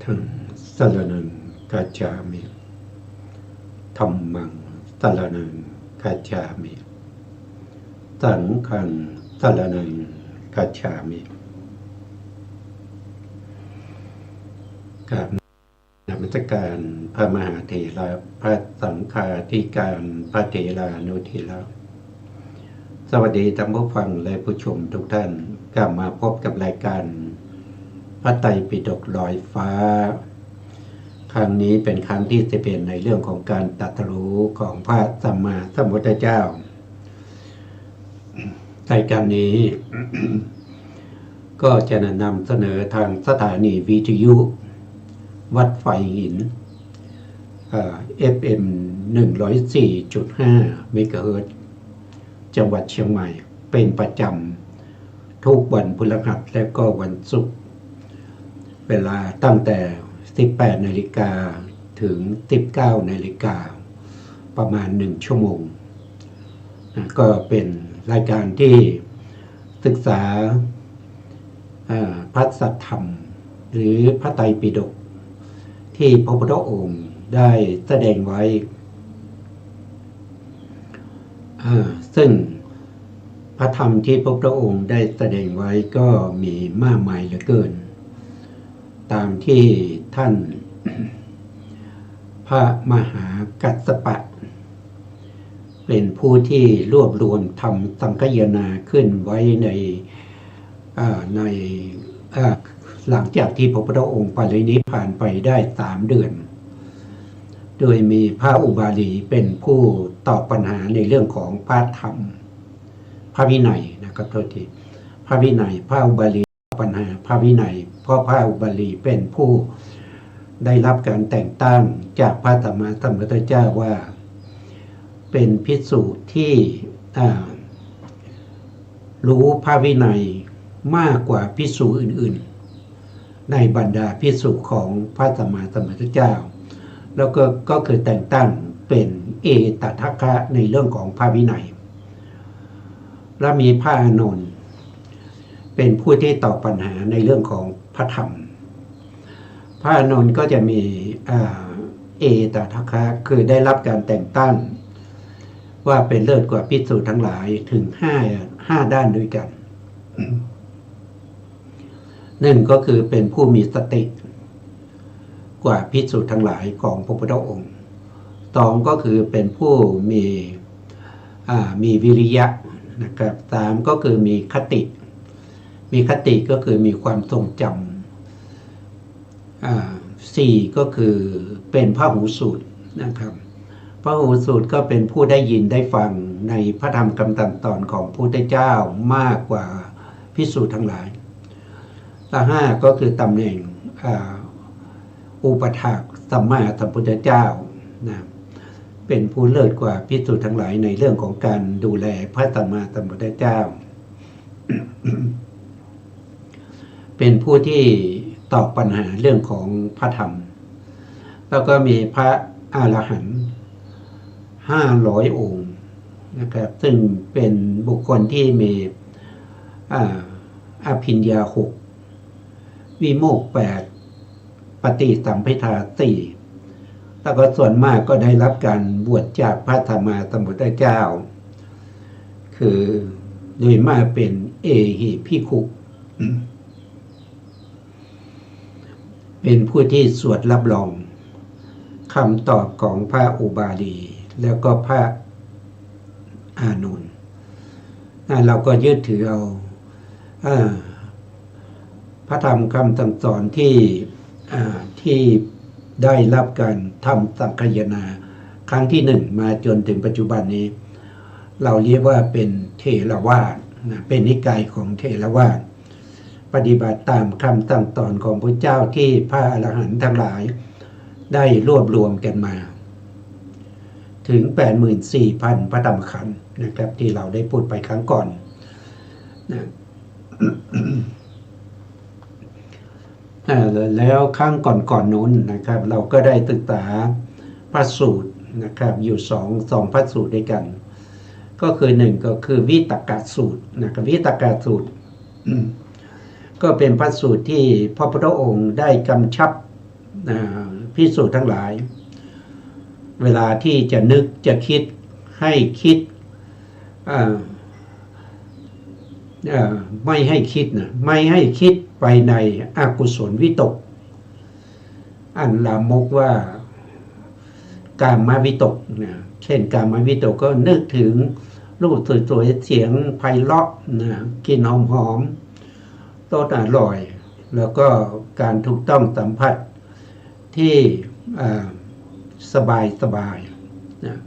ธังสรณังคัจฉามิธัมมังสรณังคัจฉามิสังฆังสรณังคัจฉามิกราบนมัสการพระมหาเถระพระสังฆาธิการพระเถรานุเถระสวัสดีท่านผู้ฟังและผู้ชมทุกท่านกลับมาพบกับรายการพระไตรปิฎกลอยฟ้าครั้งนี้เป็นครั้งที่11ในเรื่องของการตรัสรู้ของพระสัมมาสัมพุทธเจ้ารายการนี้ ก็จะนำเสนอทางสถานีวิทยุวัดไฟหินFM 104.5 เมกะเฮิรตซ์จังหวัดเชียงใหม่เป็นประจำทุกวันพฤหัสและก็วันศุกร์เวลาตั้งแต่ 18 นาฬิกาถึง 19 นาฬิกาประมาณ1ชั่วโมงก็เป็นรายการที่ศึกษาพระสัทธรรมหรือพระไตรปิฎกที่พระพุทธองค์ได้แสดงไว้ซึ่งพระธรรมที่พระพุทธองค์ได้แสดงไว้ก็มีมากมายเหลือเกินตามที่ท่านพระมหากัสสปะเป็นผู้ที่รวบรวมทำสังคายนาขึ้นไว้ในหลังจากที่พระพุทธองค์ปรินิพพานไปได้3 เดือนโดยมีพระอุบาลีเป็นผู้ตอบปัญหาในเรื่องของพระธรรมพระวินัยนะครับโทษทีพระวินัยพระอุบาลีปัญหาพระวินัยเพราะพระอุบาลีเป็นผู้ได้รับการแต่งตั้งจากพระสัมมาสัมพุทธเจ้าว่าเป็นภิกษุที่รู้พระวินัยมากกว่าภิกษุอื่นๆในบรรดาภิกษุของพระสัมมาสัมพุทธเจ้าแล้วก็คือแต่งตั้งเป็นเอตทัคคะในเรื่องของพระวินัยและมีพระอานนท์เป็นผู้ที่ตอบปัญหาในเรื่องของพระธรรมพระอานนท์ก็จะมีเอตทัคคะคือได้รับการแต่งตั้งว่าเป็นเลิศกว่าภิกษุทั้งหลายถึง5ด้านด้วยกันหนึ่งก็คือเป็นผู้มีสติกว่าภิกษุทั้งหลายของพระพุทธองค์สองก็คือเป็นผู้มีวิริยะนะครับสามก็คือมีคติก็คือมีความทรงจำสี่ก็คือเป็นพหูสูตรนะครับพระหูสูตรก็เป็นผู้ได้ยินได้ฟังในพระธรรมคำสั่งสอนของพระพุทธเจ้ามากกว่าภิกษุทั้งหลายและห้าก็คือตำแหน่งอุปถากสัมมาสัมพุทธเจ้านะเป็นผู้เลิศกว่าภิกษุทั้งหลายในเรื่องของการดูแลพระสัมมาสัมพุทธเจ้า เป็นผู้ที่ตอบปัญหาเรื่องของพระธรรมแล้วก็มีพระอรหันต์500 องค์นะครับซึ่งเป็นบุคคลที่มีอภิญญา6วิโมกข์8ปฏิสัมภิทา4แล้วก็ส่วนมากก็ได้รับการบวชจากพระสัมมาสัมพุทธเจ้าคือโดยมากเป็นเอหิภิกขุ เป็นผู้ที่สวดรับรองคำตอบของพระอุบาลีแล้วก็พระอานนท์เราก็ยึดถือเอาพระธรรมคำสั่งสอนที่ได้รับการทำสังคายนาครั้งที่1มาจนถึงปัจจุบันนี้เราเรียกว่าเป็นเถรวาทเป็นนิกายของเถรวาทปฏิบัติตามคำสั่งสอนของพระเจ้าที่พระอรหันต์ทั้งหลายได้รวบรวมกันมาถึง 84,000 พระธรรมขันธ์นะครับที่เราได้พูดไปครั้งก่อนนะแล้วครั้งก่อนนู้นนะครับเราก็ได้ศึกษาพระสูตรนะครับอยู่สองพระสูตรด้วยกันก็คือ1ก็คือวิตกสูตรนะครับวิตกสูตรก็เป็นพระสูตรที่พระพุทธองค์ได้กำชับ ภิกษุทั้งหลาย เวลาที่จะนึกจะคิดให้คิดไม่ให้คิดนะไม่ให้คิดไปในอกุศลวิตกอันลามกว่ากามวิตกนะเช่นกามวิตกก็นึกถึงรูปสวยๆเสียงไพเราะนะกลิ่นหอมๆรสอร่อยแล้วก็การถูกต้องสัมผัสที่สบายนะ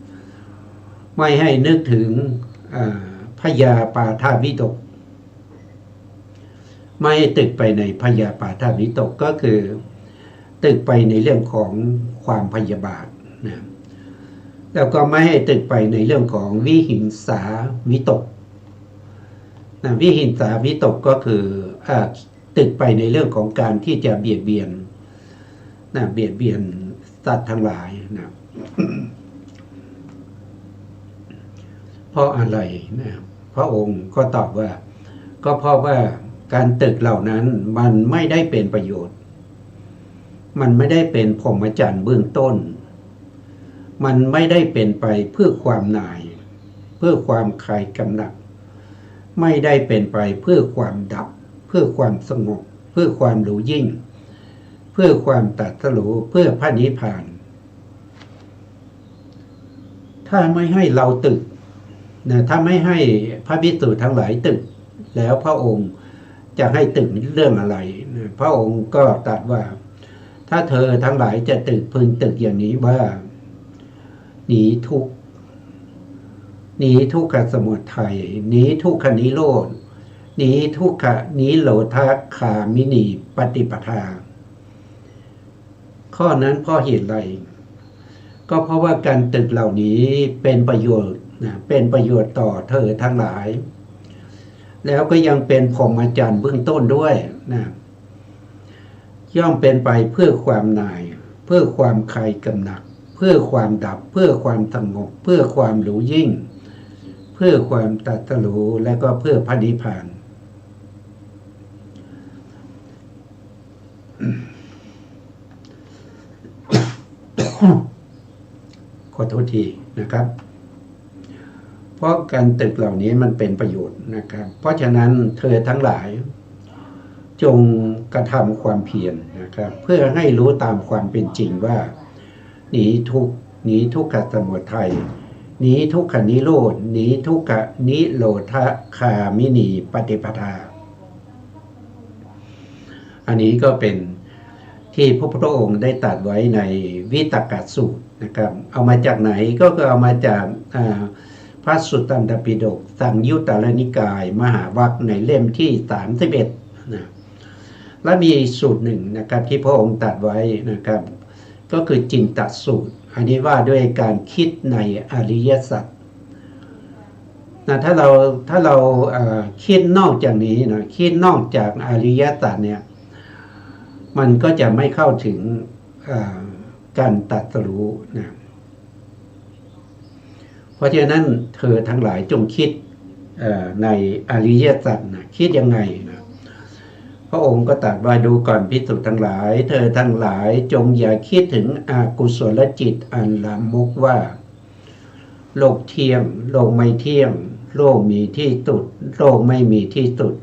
ไม่ให้นึกถึงพยาปาทวิตกไม่ให้ตึกไปในพยาปาทวิตกก็คือตึกไปในเรื่องของความพยาบาทนะแล้วก็ไม่ให้ตึกไปในเรื่องของวิหิงสาวิตกนะวิหิงสาวิตกก็คือตึกไปในเรื่องของการที่จะเบียดเบียนนะเบียดเบียนสัตว์ทั้งหลายนะเพราะอะไรนะพระองค์ก็ตอบว่าก็เพราะว่าการตึกเหล่านั้นมันไม่ได้เป็นประโยชน์มันไม่ได้เป็นพรหมจรรย์เบื้องต้นมันไม่ได้เป็นไปเพื่อความหน่ายเพื่อความคลายกำหนัดไม่ได้เป็นไปเพื่อความดับเพื่อความสงบเพื่อความรู้ยิ่งเพื่อความตรัสรู้เพื่อพระนิพพานถ้าไม่ให้เราตึกนะถ้าไม่ให้พระภิกษุทั้งหลายตึกแล้วพระองค์จะให้ตึกเรื่องอะไรนะพระองค์ก็ตรัสว่าถ้าเธอทั้งหลายจะตึกพึงตึกอย่างนี้ว่าหนีทุกขสมุทัยหนีทุกขนิโรธหนีทุกขนิโรธคามินีปฏิปทาข้อนั้นเพราะเหตุไรก็เพราะว่าการตึกเหล่านี้เป็นประโยชน์นะเป็นประโยชน์ต่อเธอทั้งหลายแล้วก็ยังเป็นพรหมจรรย์เบื้องต้นด้วยนะย่อมเป็นไปเพื่อความหน่ายเพื่อความคลายกำหนัดเพื่อความดับเพื่อความสงบเพื่อความรู้ยิ่งเพื่อความตรัสรู้และก็เพื่อพระนิพพานขอโทษทีนะครับเพราะการตึกเหล่านี้มันเป็นประโยชน์นะครับเพราะฉะนั้นเธอทั้งหลายจงกระทำความเพียรนะครับเพื่อให้รู้ตามความเป็นจริงว่าหนีทุกขสมุทัยหนีทุกขนิโรธหนีทุกขนิโรธคามินีปฏิปทาอันนี้ก็เป็นที่พระพุทธองค์ได้ตรัสไว้ในวิตกสูตรนะครับเอามาจากไหนก็คือเอามาจากพระสุตตันตปิฎกสังยุตตรนิกายมหาวรรคในเล่มที่31นะและมีสูตรหนึ่งนะครับที่พระองค์ตรัสไว้นะครับก็คือจินตสูตรอันนี้ว่าด้วยการคิดในอริยสัจนะถ้าเราคิดนอกจากนี้นะคิดนอกจากอริยสัจเนี่ยมันก็จะไม่เข้าถึงการตรัสรู้นะเพราะฉะนั้นเธอทั้งหลายจงคิดในอริยสัจนะคิดยังไงนะพระองค์ก็ตรัสว่าดูก่อนภิกษุทั้งหลายเธอทั้งหลายจงอย่าคิดถึงอกุศลจิตอันลามกว่าโลกเที่ยงโลกไม่เที่ยงโลกมีที่สุดโลกไม่มีที่สุด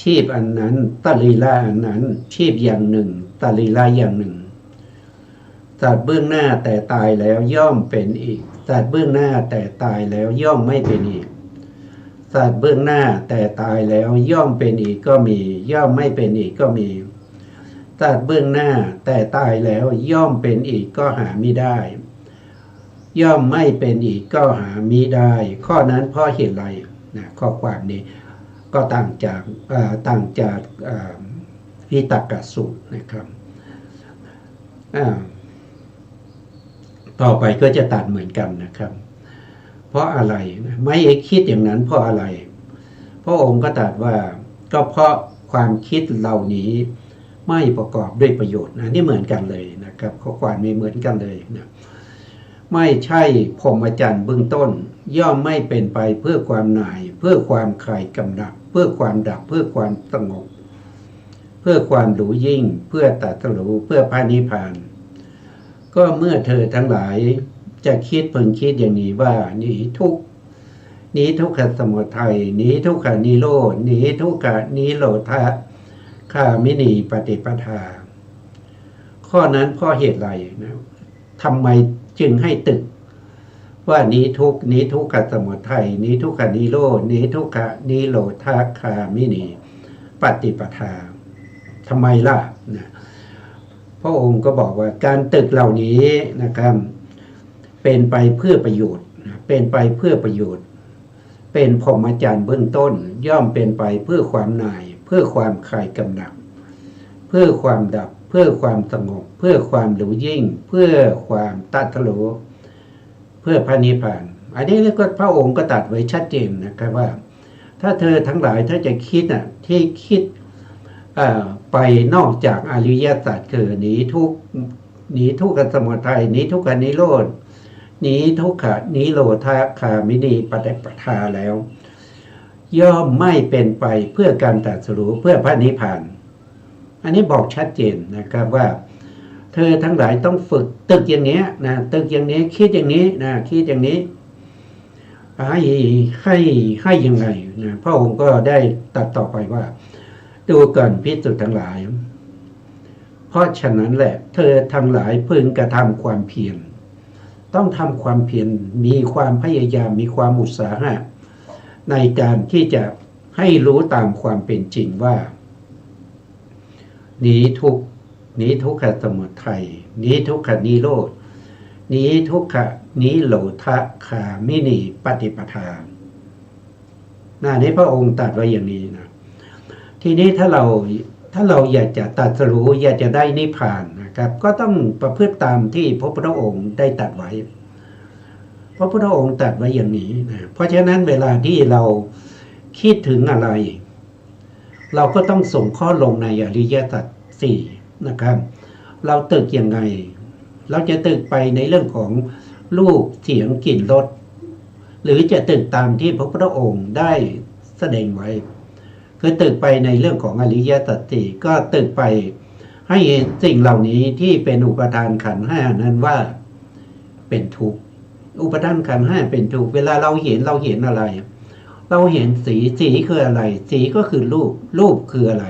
ชีพอันนั้นตลีลาอันนั้นชีพอย่างหนึ่งตลีลาอย่างหนึ่งสัตว์เบื้องหน้าแต่ตายแล้วย่อมเป็นอีกสัตว์เบื้องหน้าแต่ตายแล้วย่อมไม่เป็นอีกสัตว์เบื้องหน้าแต่ตายแล้วย่อมเป็นอีกก็มีย่อมไม่เป็นอีกก็มีสัตว์เบื้องหน้าแต่ตายแล้วย่อมเป็นอีกก็หามิได้ย่อมไม่เป็นอีกก็หามิได้ข้อนั้นเพราะเหตุไรนะข้อความนี้ก็ต่างจากวิตกสูตรนะครับต่อไปก็จะตัดเหมือนกันนะครับเพราะอะไรไม่คิดอย่างนั้นเพราะอะไรพระองค์ก็ตรัสว่าก็เพราะความคิดเหล่านี้ไม่ประกอบด้วยประโยชน์นะนี่เหมือนกันเลยนะครับข้อความนี้เหมือนกันเลยนะไม่ใช่พรหมจรรย์เบื้องต้นย่อมไม่เป็นไปเพื่อความหน่ายเพื่อความคลายกำหนัดเพื่อความดับเพื่อความสงบ พื่อความรู้ยิ่งเพื่อตรัสรู้เพื่อพระนิพพานก็เมื่อเธอทั้งหลายจะคิดพึงคิดอย่างนี้ว่าหนีทุกข์หนีทุกขสมุทัยหนีทุกขนิโรธหนีทุกขนิโรธคามินีปฏิปทาข้อนั้นเพราะเหตุไรนะทำไมจึงให้ตึกว่าหนีทุกข์หนีทุกขสมุทัยหนีทุกขนิโรธหนีทุกขนิโรธคามินีปฏิปทาทำไมล่ะนะพระองค์ก็บอกว่าการตึกเหล่านี้นะครับเป็นไปเพื่อประโยชน์เป็นไปเพื่อประโยชน์เป็นพรหมจรรย์เบื้องต้นย่อมเป็นไปเพื่อความหน่ายเพื่อความคลายกำหนัดเพื่อความดับเพื่อความสงบเพื่อความรู้ยิ่งเพื่อความตรัสรู้เพื่อพระนิพพานอันนี้ก็พระองค์ก็ตรัสไว้ชัดเจนนะครับว่าถ้าเธอทั้งหลายถ้าจะคิดที่คิดไปนอกจากอริยสัจคือหนีทุกขสมุทัยหนีทุกขนิโรธหนีทุกขนิโรธคามินีปฏิปทาแล้วย่อมไม่เป็นไปเพื่อการตรัสรู้เพื่อพระนิพพานอันนี้บอกชัดเจนนะครับว่าเธอทั้งหลายต้องฝึกตึกอย่างนี้นะตึกอย่างนี้คิดอย่างนี้นะคิดอย่างนี้ให้ยังไงนะพระองค์ก็ได้ตรัสต่อไปว่าดูก่อนภิกษุทั้งหลายเพราะฉะนั้นแหละเธอทั้งหลายพึงกระทำความเพียรต้องทำความเพียรมีความพยายามมีความอุตสาหะในการที่จะให้รู้ตามความเป็นจริงว่าหนีทุกขสมุทัยหนีทุกขนิโรธหนีทุกขนิโรธคามินีปฏิปทานี้พระองค์ตรัสไว้อย่างนี้นะทีนี้ถ้าเราอยากจะตรัสรู้อยากจะได้นิพพานนะครับก็ต้องประพฤติตามที่พระพุทธองค์ได้ตรัสไว้พระพุทธองค์ตรัสไว้อย่างนี้นะเพราะฉะนั้นเวลาที่เราคิดถึงอะไรเราก็ต้องส่งข้อลงในอริยสัจสี่นะครับเราตึกยังไงเราจะตึกไปในเรื่องของรูปเสียงกลิ่นรสหรือจะตึกตามที่พระพุทธองค์ได้แสดงไว้คือตึกไปในเรื่องของอริยสัจสี่ก็ตึกไปให้สิ่งเหล่านี้ที่เป็นอุปทานขันธ์ห้านั้นว่าเป็นทุกข์อุปทานขันธ์ห้าเป็นทุกข์เวลาเราเห็นอะไรเราเห็นสีคืออะไรสีก็คือรูปคืออะไร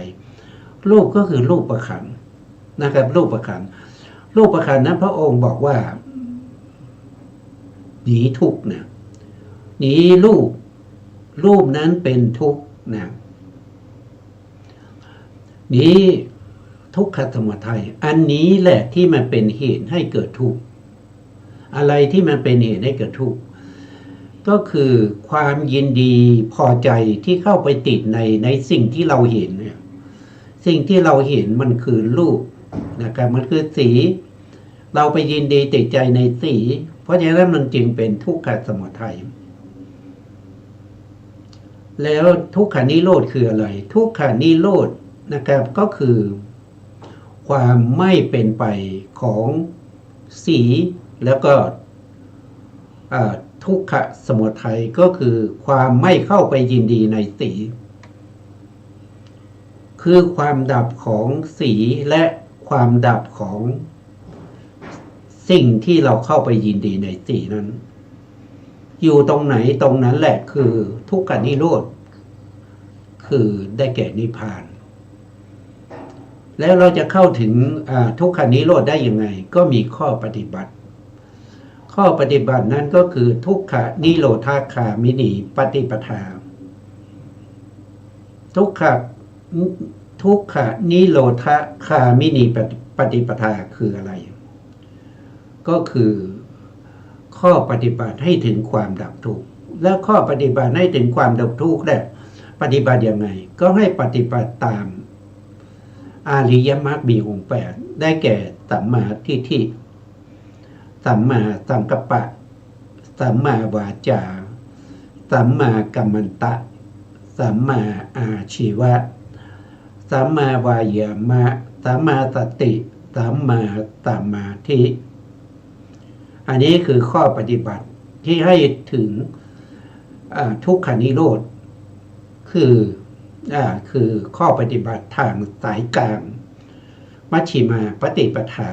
รูปก็คือรูปประขันธ์นะครับรูปประขันธ์นั้นพระองค์บอกว่าหนีทุกข์นะหนีรูปนั้นเป็นทุกข์นะหนีทุกขสมุทัยอันนี้แหละที่มันเป็นเหตุให้เกิดทุกข์อะไรที่มันเป็นเหตุให้เกิดทุกข์ก็คือความยินดีพอใจที่เข้าไปติดในสิ่งที่เราเห็นเนี่ยสิ่งที่เราเห็นมันคือรูปนะครับมันคือสีเราไปยินดีติดใจในสีเพราะฉะนั้นมันจึงเป็นทุกขสมุทัยแล้วทุกขานิโรธคืออะไรทุกขานิโรธนะครับก็คือความไม่เป็นไปของสีแล้วก็ทุกขสมุทัยก็คือความไม่เข้าไปยินดีในสีคือความดับของสีและความดับของสิ่งที่เราเข้าไปยินดีในสีนั้นอยู่ตรงไหนตรงนั้นแหละคือทุกขนิโรธคือได้แก่นิพพานแล้วเราจะเข้าถึงทุกขนิโรธได้ยังไงก็มีข้อปฏิบัตินั้นก็คือทุกขนิโรธคามินีปฏิปทาทุกขนิโรธคามินีปฏิปทาคืออะไรก็คือข้อปฏิบัติให้ถึงความดับทุกข์แล้วข้อปฏิบัติให้ถึงความดับทุกข์ได้ปฏิบัติยังไงก็ให้ปฏิบัติตามอริยมรรคมีองค์8ได้แก่สัมมาทิฏฐิสัมมาสังกัปปะสัมมาวาจาสัมมากัมมันตะสัมมาอาชีวะสัมมาวายามะสัมมาสติสัมมาสมาธิอันนี้คือข้อปฏิบัติที่ให้ถึงทุกขนิโรธคือ คือข้อปฏิบัติทางสายกลางมัชฌิมาปฏิปทา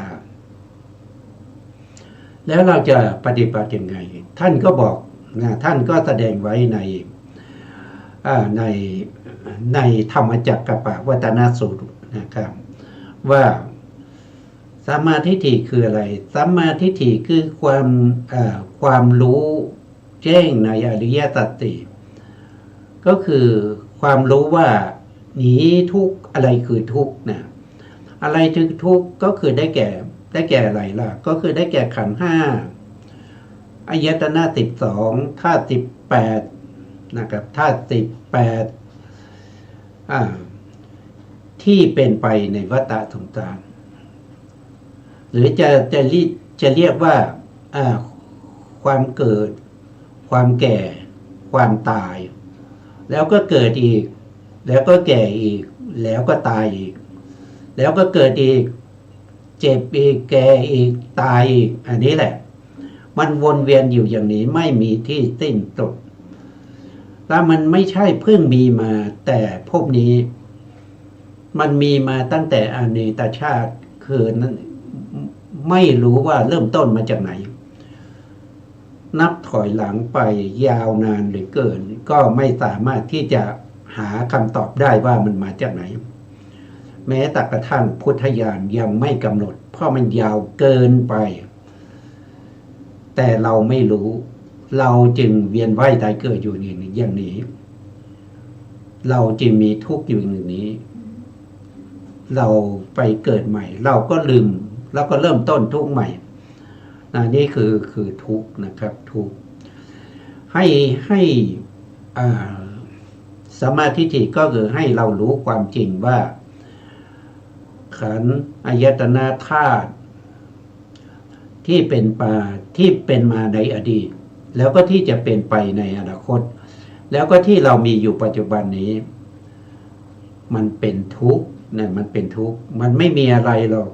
แล้วเราจะปฏิบัติยังไงท่านก็บอกท่านก็แสดงไว้ในในธรรมจักรปวัตนสูตรนะครับว่าสัมมาทิฏฐิคืออะไรสัมมาทิฏฐิคือความรู้แจ้งในอริยสัจสี่ก็คือความรู้ว่าหนีทุกข์อะไรคือทุกข์นะอะไรคือทุกข์ก็คือได้แก่อะไรล่ะก็คือได้แก่ขันธ์ห้าอายตนะ12ธาตุ18นะครับธาตุ18ที่เป็นไปในวัฏสงสารหรือจะเรียกว่าความเกิดความแก่ความตายแล้วก็เกิดอีกแล้วก็แก่อีกแล้วก็ตายอีกแล้วก็เกิดอีกเจ็บอีกแก่อีกตายอีกอันนี้แหละมันวนเวียนอยู่อย่างนี้ไม่มีที่สิ้นสุดแล้วมันไม่ใช่เพิ่งมีมาแต่ภพนี้มันมีมาตั้งแต่อเนกชาติคือนั้นไม่รู้ว่าเริ่มต้นมาจากไหนนับถอยหลังไปยาวนานเหลือเกินก็ไม่สามารถที่จะหาคำตอบได้ว่ามันมาจากไหนแม้แต่กระทั่งพุทธญาณยังไม่กำหนดเพราะมันยาวเกินไปแต่เราไม่รู้เราจึงเวียนว่ายตายเกิดอยู่อย่างนี้เราจึงมีทุกข์อยู่อย่างนี้เราไปเกิดใหม่เราก็ลืมแล้วก็เริ่มต้นทุกข์ใหม่นี่คือทุกข์นะครับทุกข์ให้สัมมาทิฏฐิก็คือให้เรารู้ความจริงว่าขันธ์อายตนะธาตุที่เป็นมาในอดีตแล้วก็ที่จะเป็นไปในอนาคตแล้วก็ที่เรามีอยู่ปัจจุบันนี้มันเป็นทุกข์นะมันเป็นทุกข์มันไม่มีอะไรหรอก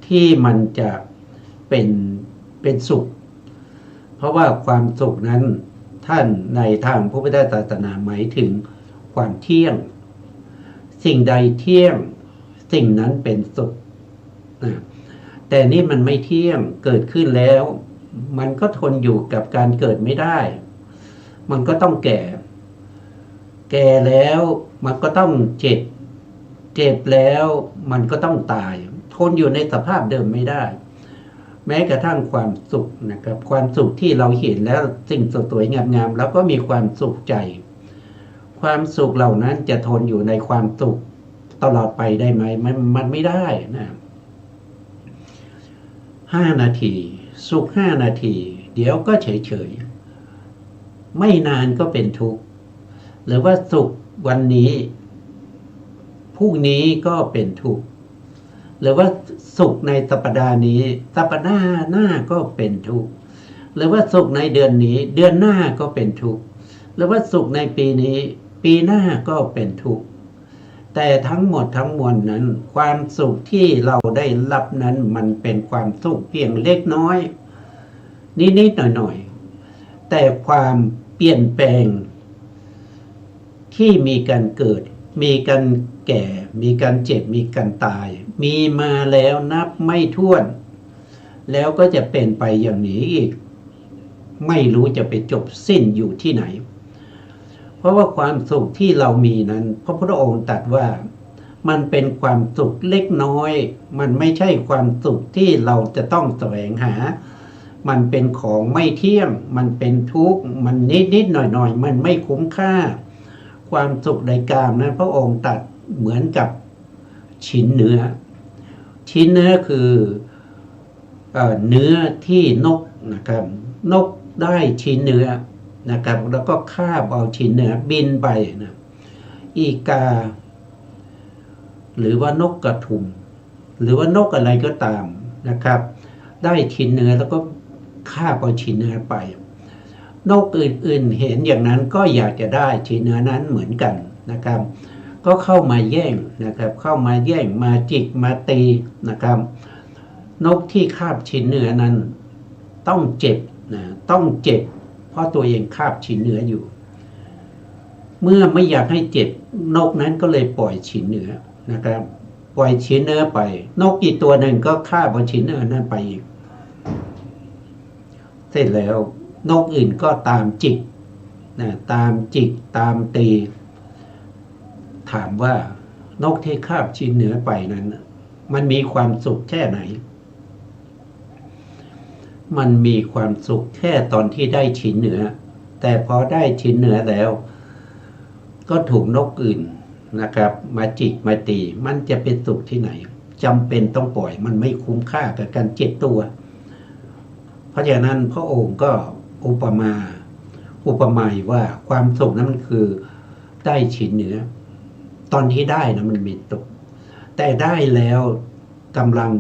ที่มันจะเป็นสุขเพราะว่าความสุขนั้นท่านในทางพระพุทธศาสนาหมายถึงความเที่ยงสิ่งใดเที่ยงสิ่งนั้นเป็นสุขแต่นี่มันไม่เที่ยงเกิดขึ้นแล้วมันก็ทนอยู่กับการเกิดไม่ได้มันก็ต้องแก่แล้วมันก็ต้องเจ็บแล้วมันก็ต้องตายทนอยู่ในสภาพเดิมไม่ได้แม้กระทั่งความสุขนะครับความสุขที่เราเห็นแล้วสิ่งสวยๆงามๆแล้วก็มีความสุขใจความสุขเหล่านั้นจะทนอยู่ในความสุขตลอดไปได้ไหมมันไม่ได้นะ5 นาทีสุข5 นาทีเดี๋ยวก็เฉยๆไม่นานก็เป็นทุกข์หรือว่าสุขวันนี้พรุ่งนี้ก็เป็นทุกข์หรือว่าสุขในสัปดาห์นี้สัปดาห์หน้าก็เป็นทุกข์หรือว่าสุขในเดือนนี้เดือนหน้าก็เป็นทุกข์หรือว่าสุขในปีนี้ปีหน้าก็เป็นทุกข์แต่ทั้งหมดทั้งมวลนั้นความสุขที่เราได้รับนั้นมันเป็นความสุขเพียงเล็กน้อยนิดๆหน่อยๆแต่ความเปลี่ยนแปลงที่มีการเกิดมีการแก่มีการเจ็บมีการตายมีมาแล้วนับไม่ถ้วนแล้วก็จะเป็นไปอย่างนี้อีกไม่รู้จะไปจบสิ้นอยู่ที่ไหนเพราะว่าความสุขที่เรามีนั้นพระพุทธองค์ตรัสว่ามันเป็นความสุขเล็กน้อยมันไม่ใช่ความสุขที่เราจะต้องแสวงหามันเป็นของไม่เที่ยงมันเป็นทุกข์มันนิดๆหน่อยๆมันไม่คุ้มค่าความสุขในกามนั้นพระองค์ตรัสเหมือนกับชิ้นเนื้อคือเนื้อที่นกนะครับนกได้ชิ้นเนื้อนะครับแล้วก็คาบเอาชิ้นเนื้อบินไปนะอีกาหรือว่านกกระทุมหรือว่านกอะไรก็ตามนะครับได้ชิ้นเนื้อแล้วก็คาบเอาชิ้นเนื้อไปนกอื่นๆเห็นอย่างนั้นก็อยากจะได้ชิ้นเนื้อนั้นเหมือนกันนะครับก็เข้ามาแย่งนะครับเข้ามาแย่งมาจิกมาตีนะครับนกที่คาบชิ้นเนื้อนั้นต้องเจ็บนะต้องเจ็บเพราะตัวเองคาบชิ้นเนื้ออยู่ เมื่อไม่อยากให้เจ็บนกนั้นก็เลยปล่อยฉินเหนือนะครับปล่อยฉินเหนือไปนกอีกตัวหนึ่งก็ฆ่าบนฉินเหนือนั้นไปอีกเสร็จแล้วนกอื่นก็ตามจิกนะตามจิกตามตีถามว่านกที่คาบฉินเหนือไปนั้นมันมีความสุขแค่ไหนมันมีความสุขแค่ตอนที่ได้ฉินเหนือแต่พอได้ฉินเหนือแล้วก็ถูกนกอื่นนะครับมาจิกมาตีมันจะเป็นสุขที่ไหนจำเป็นต้องปล่อยมันไม่คุ้มค่ากับการเจ็บตัวเพราะฉะนั้นพระองค์ก็อุปมาว่าความสุขนั้นมันคือได้ฉินเหนือตอนที่ได้นะมันมีสุขแต่ได้แล้วกำลัง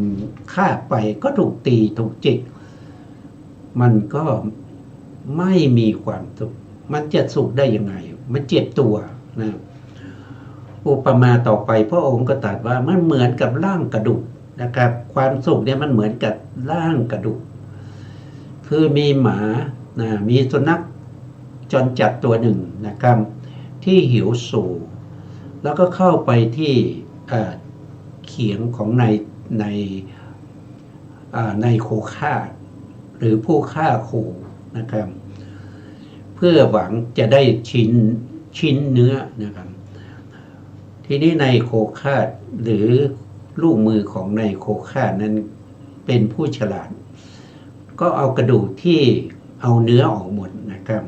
ฆ่าไปก็ถูกตีถูกจิกมันก็ไม่มีความสุขมันจะสุขได้ยังไงมันเจ็บตัวนะอุปมาต่อไปพระองค์ก็ตรัสว่ามันเหมือนกับร่างกระดูกนะครับความสุขเนี่ยมันเหมือนกับร่างกระดูกคือมีหมานะมีสุนัขจรจัดตัวหนึ่งนะครับที่หิวโซแล้วก็เข้าไปที่เขียงของในโคฆ่าหรือผู้ฆ่าโคนะครับเพื่อหวังจะได้ชิ้นเนื้อนะครับทีนี้ในโคฆ่าหรือลูกมือของในโคฆ่านั้นเป็นผู้ฉลาดก็เอากระดูกที่เอาเนื้อออกหมดนะครับ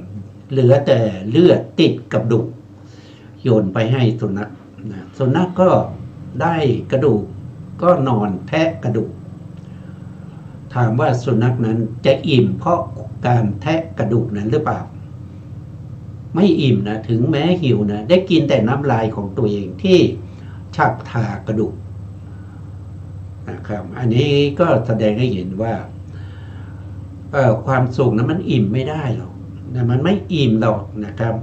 เหลือแต่เลือดติดกับกระดูกโยนไปให้สุนัขนะสุนัขก็ได้กระดูกก็นอนแทะกระดูกถามว่าสุนัขนั้นจะอิ่มเพราะการแทะกระดูกนั้นหรือเปล่าไม่อิ่มนะถึงแม้หิวนะได้กินแต่น้ำลายของตัวเองที่ฉับทากระดูกนะครับอันนี้ก็แสดงให้เห็นว่าความสุขนะมันอิ่มไม่ได้หรอกนะมันไม่อิ่มหรอกนะครับ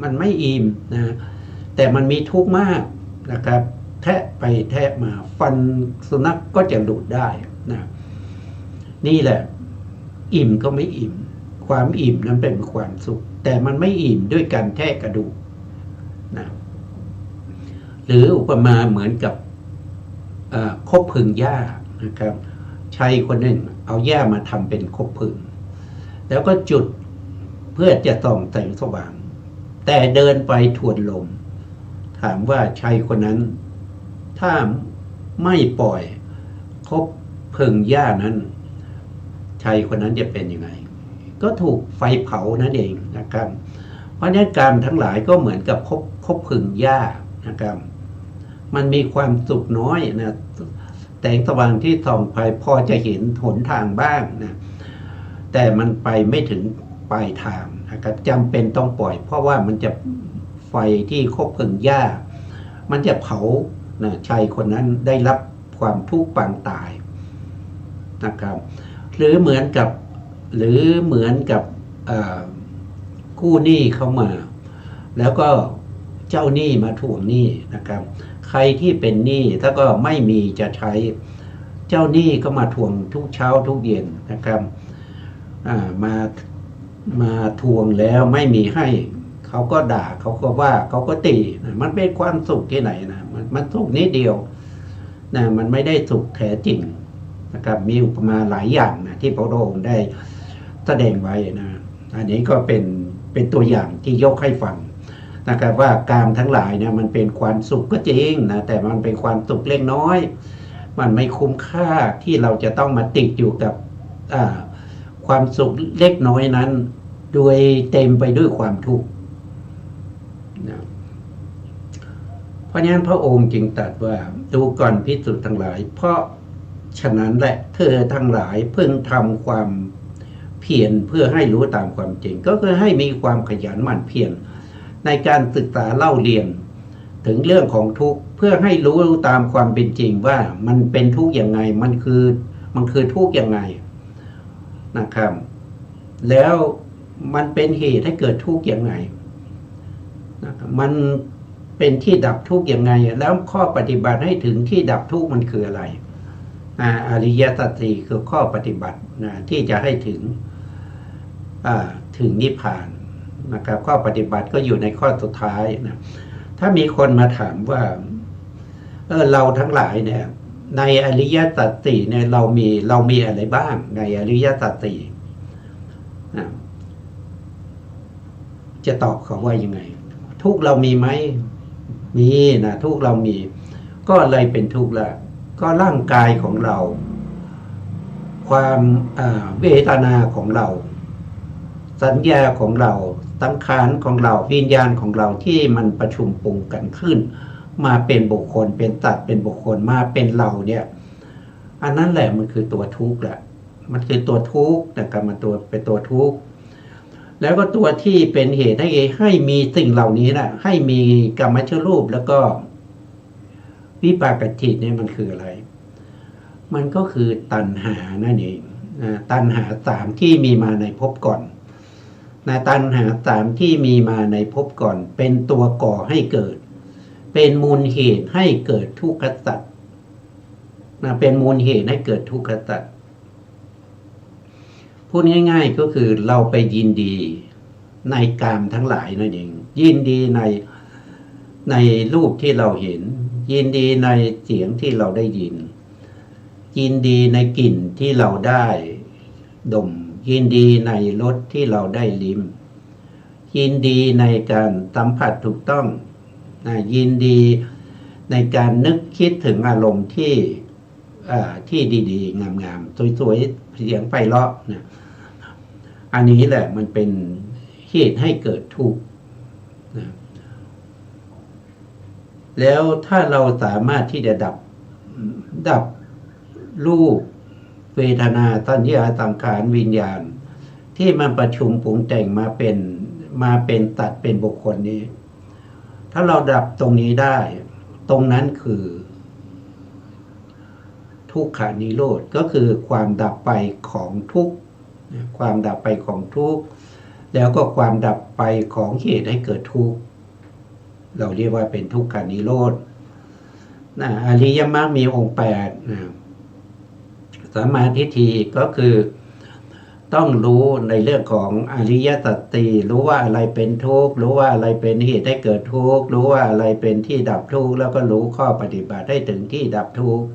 มันไม่อิ่มนะแต่มันมีทุกข์มากนะครับแทะไปแทะมาฟันสุนัขก็จะหลุดได้นะนี่แหละอิ่มก็ไม่อิ่มความอิ่มนั้นเป็นความสุขแต่มันไม่อิ่มด้วยการแทะกระดูกนะหรืออุปมาเหมือนกับคบเพลิงหญ้านะครับชายคนหนึ่งเอาหญ้ามาทำเป็นคบเพลิงแล้วก็จุดเพื่อจะส่องแสงสว่างแต่เดินไปทวนลมถามว่าชายคนนั้นถ้าไม่ปล่อยคบเพลิงหญ้านั้นชายคนนั้นจะเป็นยังไงก็ถูกไฟเผานั่นเองนะครับเพราะฉะนั้นการทั้งหลายก็เหมือนกับคบเพลิงหญ้านะครับมันมีความสุขน้อยนะแสงสว่างที่ส่องไปพอจะเห็นหนทางบ้างนะแต่มันไปไม่ถึงปลายทางนะครับจำเป็นต้องปล่อยเพราะว่ามันจะไฟที่คบเพลิงหญ้ามันจะเผานะชายคนนั้นได้รับความทุกข์ปางตายนะครับหรือเหมือนกับกู้หนี้เข้ามาแล้วก็เจ้าหนี้มาทวงหนี้นะครับใครที่เป็นหนี้ถ้าก็ไม่มีจะใช้เจ้าหนี้ก็มาทวงทุกเช้าทุกเย็นนะครับมาทวงแล้วไม่มีให้เขาก็ด่าเขาก็ว่าเขาก็ตีมันเป็นความสุขที่ไหนนะมันสุขนิดเดียวนะมันไม่ได้สุขแท้จริงนะครับมีอุปมาหลายอย่างนะที่พระองค์ได้แสดงไว้นะอันนี้ก็เป็นตัวอย่างที่ยกให้ฟังนะครับว่ากามทั้งหลายเนี่ยมันเป็นความสุขก็จริงนะแต่มันเป็นความสุขเล็กน้อยมันไม่คุ้มค่าที่เราจะต้องมาติดอยู่กับความสุขเล็กน้อยนั้นโดยเต็มไปด้วยความทุกข์นะเพราะฉะนั้นพระองค์จึงตรัสว่าดูก่อนภิกษุทั้งหลายเพราะฉะนั้นแหละเธอทั้งหลายพึงทำความเพียรเพื่อให้รู้ตามความจริงก็คือให้มีความขยันหมั่นเพียรในการศึกษาเล่าเรียนถึงเรื่องของทุกข์เพื่อให้รู้ตามความเป็นจริงว่ามันเป็นทุกข์ยังไงมันคือทุกข์ยังไงนะครับแล้วมันเป็นเหตุให้เกิดทุกข์ยังไงนะครับมันเป็นที่ดับทุกข์ยังไงแล้วข้อปฏิบัติให้ถึงที่ดับทุกข์มันคืออะไรอริยสัจสี่คือข้อปฏิบัติที่จะให้ถึงนิพพาน นะครับข้อปฏิบัติก็อยู่ในข้อสุดท้ายนะถ้ามีคนมาถามว่าเราทั้งหลายเนี่ยในอริยสัจสี่เนี่ยเรามีอะไรบ้างในอริยสัจสี่จะตอบเขาว่ายังไงทุกเรามีไหมมีนะทุกเรามีก็อะไรเป็นทุกข์ละก็ร่างกายของเราความเวทนาของเราสัญญาของเราสังขารของเราวิญญาณของเราที่มันประชุมปรุงกันขึ้นมาเป็นบุคคลเป็นสัตว์เป็นบุคคลมาเป็นเราเนี่ยอันนั้นแหละมันคือตัวทุกข์แหละมันคือตัวทุกข์นะครับมันเป็นตัวทุกข์แล้วก็ตัวที่เป็นเหตุให้มีสิ่งเหล่านี้นะให้มีกรรมชรูปแล้วก็วิปากจิตเนี่ยมันคืออะไรมันก็คือตัณหานั่นเองตัณหาสามที่มีมาในภพก่อนตัณหาสามที่มีมาในภพก่อนเป็นตัวก่อให้เกิดเป็นมูลเหตุให้เกิดทุกขสัตว์เป็นมูลเหตุให้เกิดทุกขสัตว์พูดง่ายๆก็คือเราไปยินดีในกามทั้งหลายนั่นเองยินดีในรูปที่เราเห็นยินดีในเสียงที่เราได้ยินยินดีในกลิ่นที่เราได้ดมยินดีในรสที่เราได้ลิ้มยินดีในการสัมผัสถูกต้องยินดีในการนึกคิดถึงอารมณ์ที่ดีๆงามๆสวยๆเสียงไพเราะนะอันนี้แหละมันเป็นเหตุให้เกิดทุกข์นะแล้วถ้าเราสามารถที่จะดับรูปเวทนาสัญญาสังขารวิญญาณที่มันประชุมปรุงแต่งมาเป็นตัดเป็นบุคคลนี้ถ้าเราดับตรงนี้ได้ตรงนั้นคือทุกขานิโรธก็คือความดับไปของทุกข์ความดับไปของทุกข์แล้วก็ความดับไปของเหตุให้เกิดทุกข์เราเรียกว่าเป็นทุกขานิโรธอริยมรรคมีองค์8สัมมาทิฏฐิก็คือต้องรู้ในเรื่องของอริยสัจสี่รู้ว่าอะไรเป็นทุกข์รู้ว่าอะไรเป็นเหตุให้เกิดทุกข์รู้ว่าอะไรเป็นที่ดับทุกข์แล้วก็รู้ข้อปฏิบัติให้ถึงที่ดับทุกข์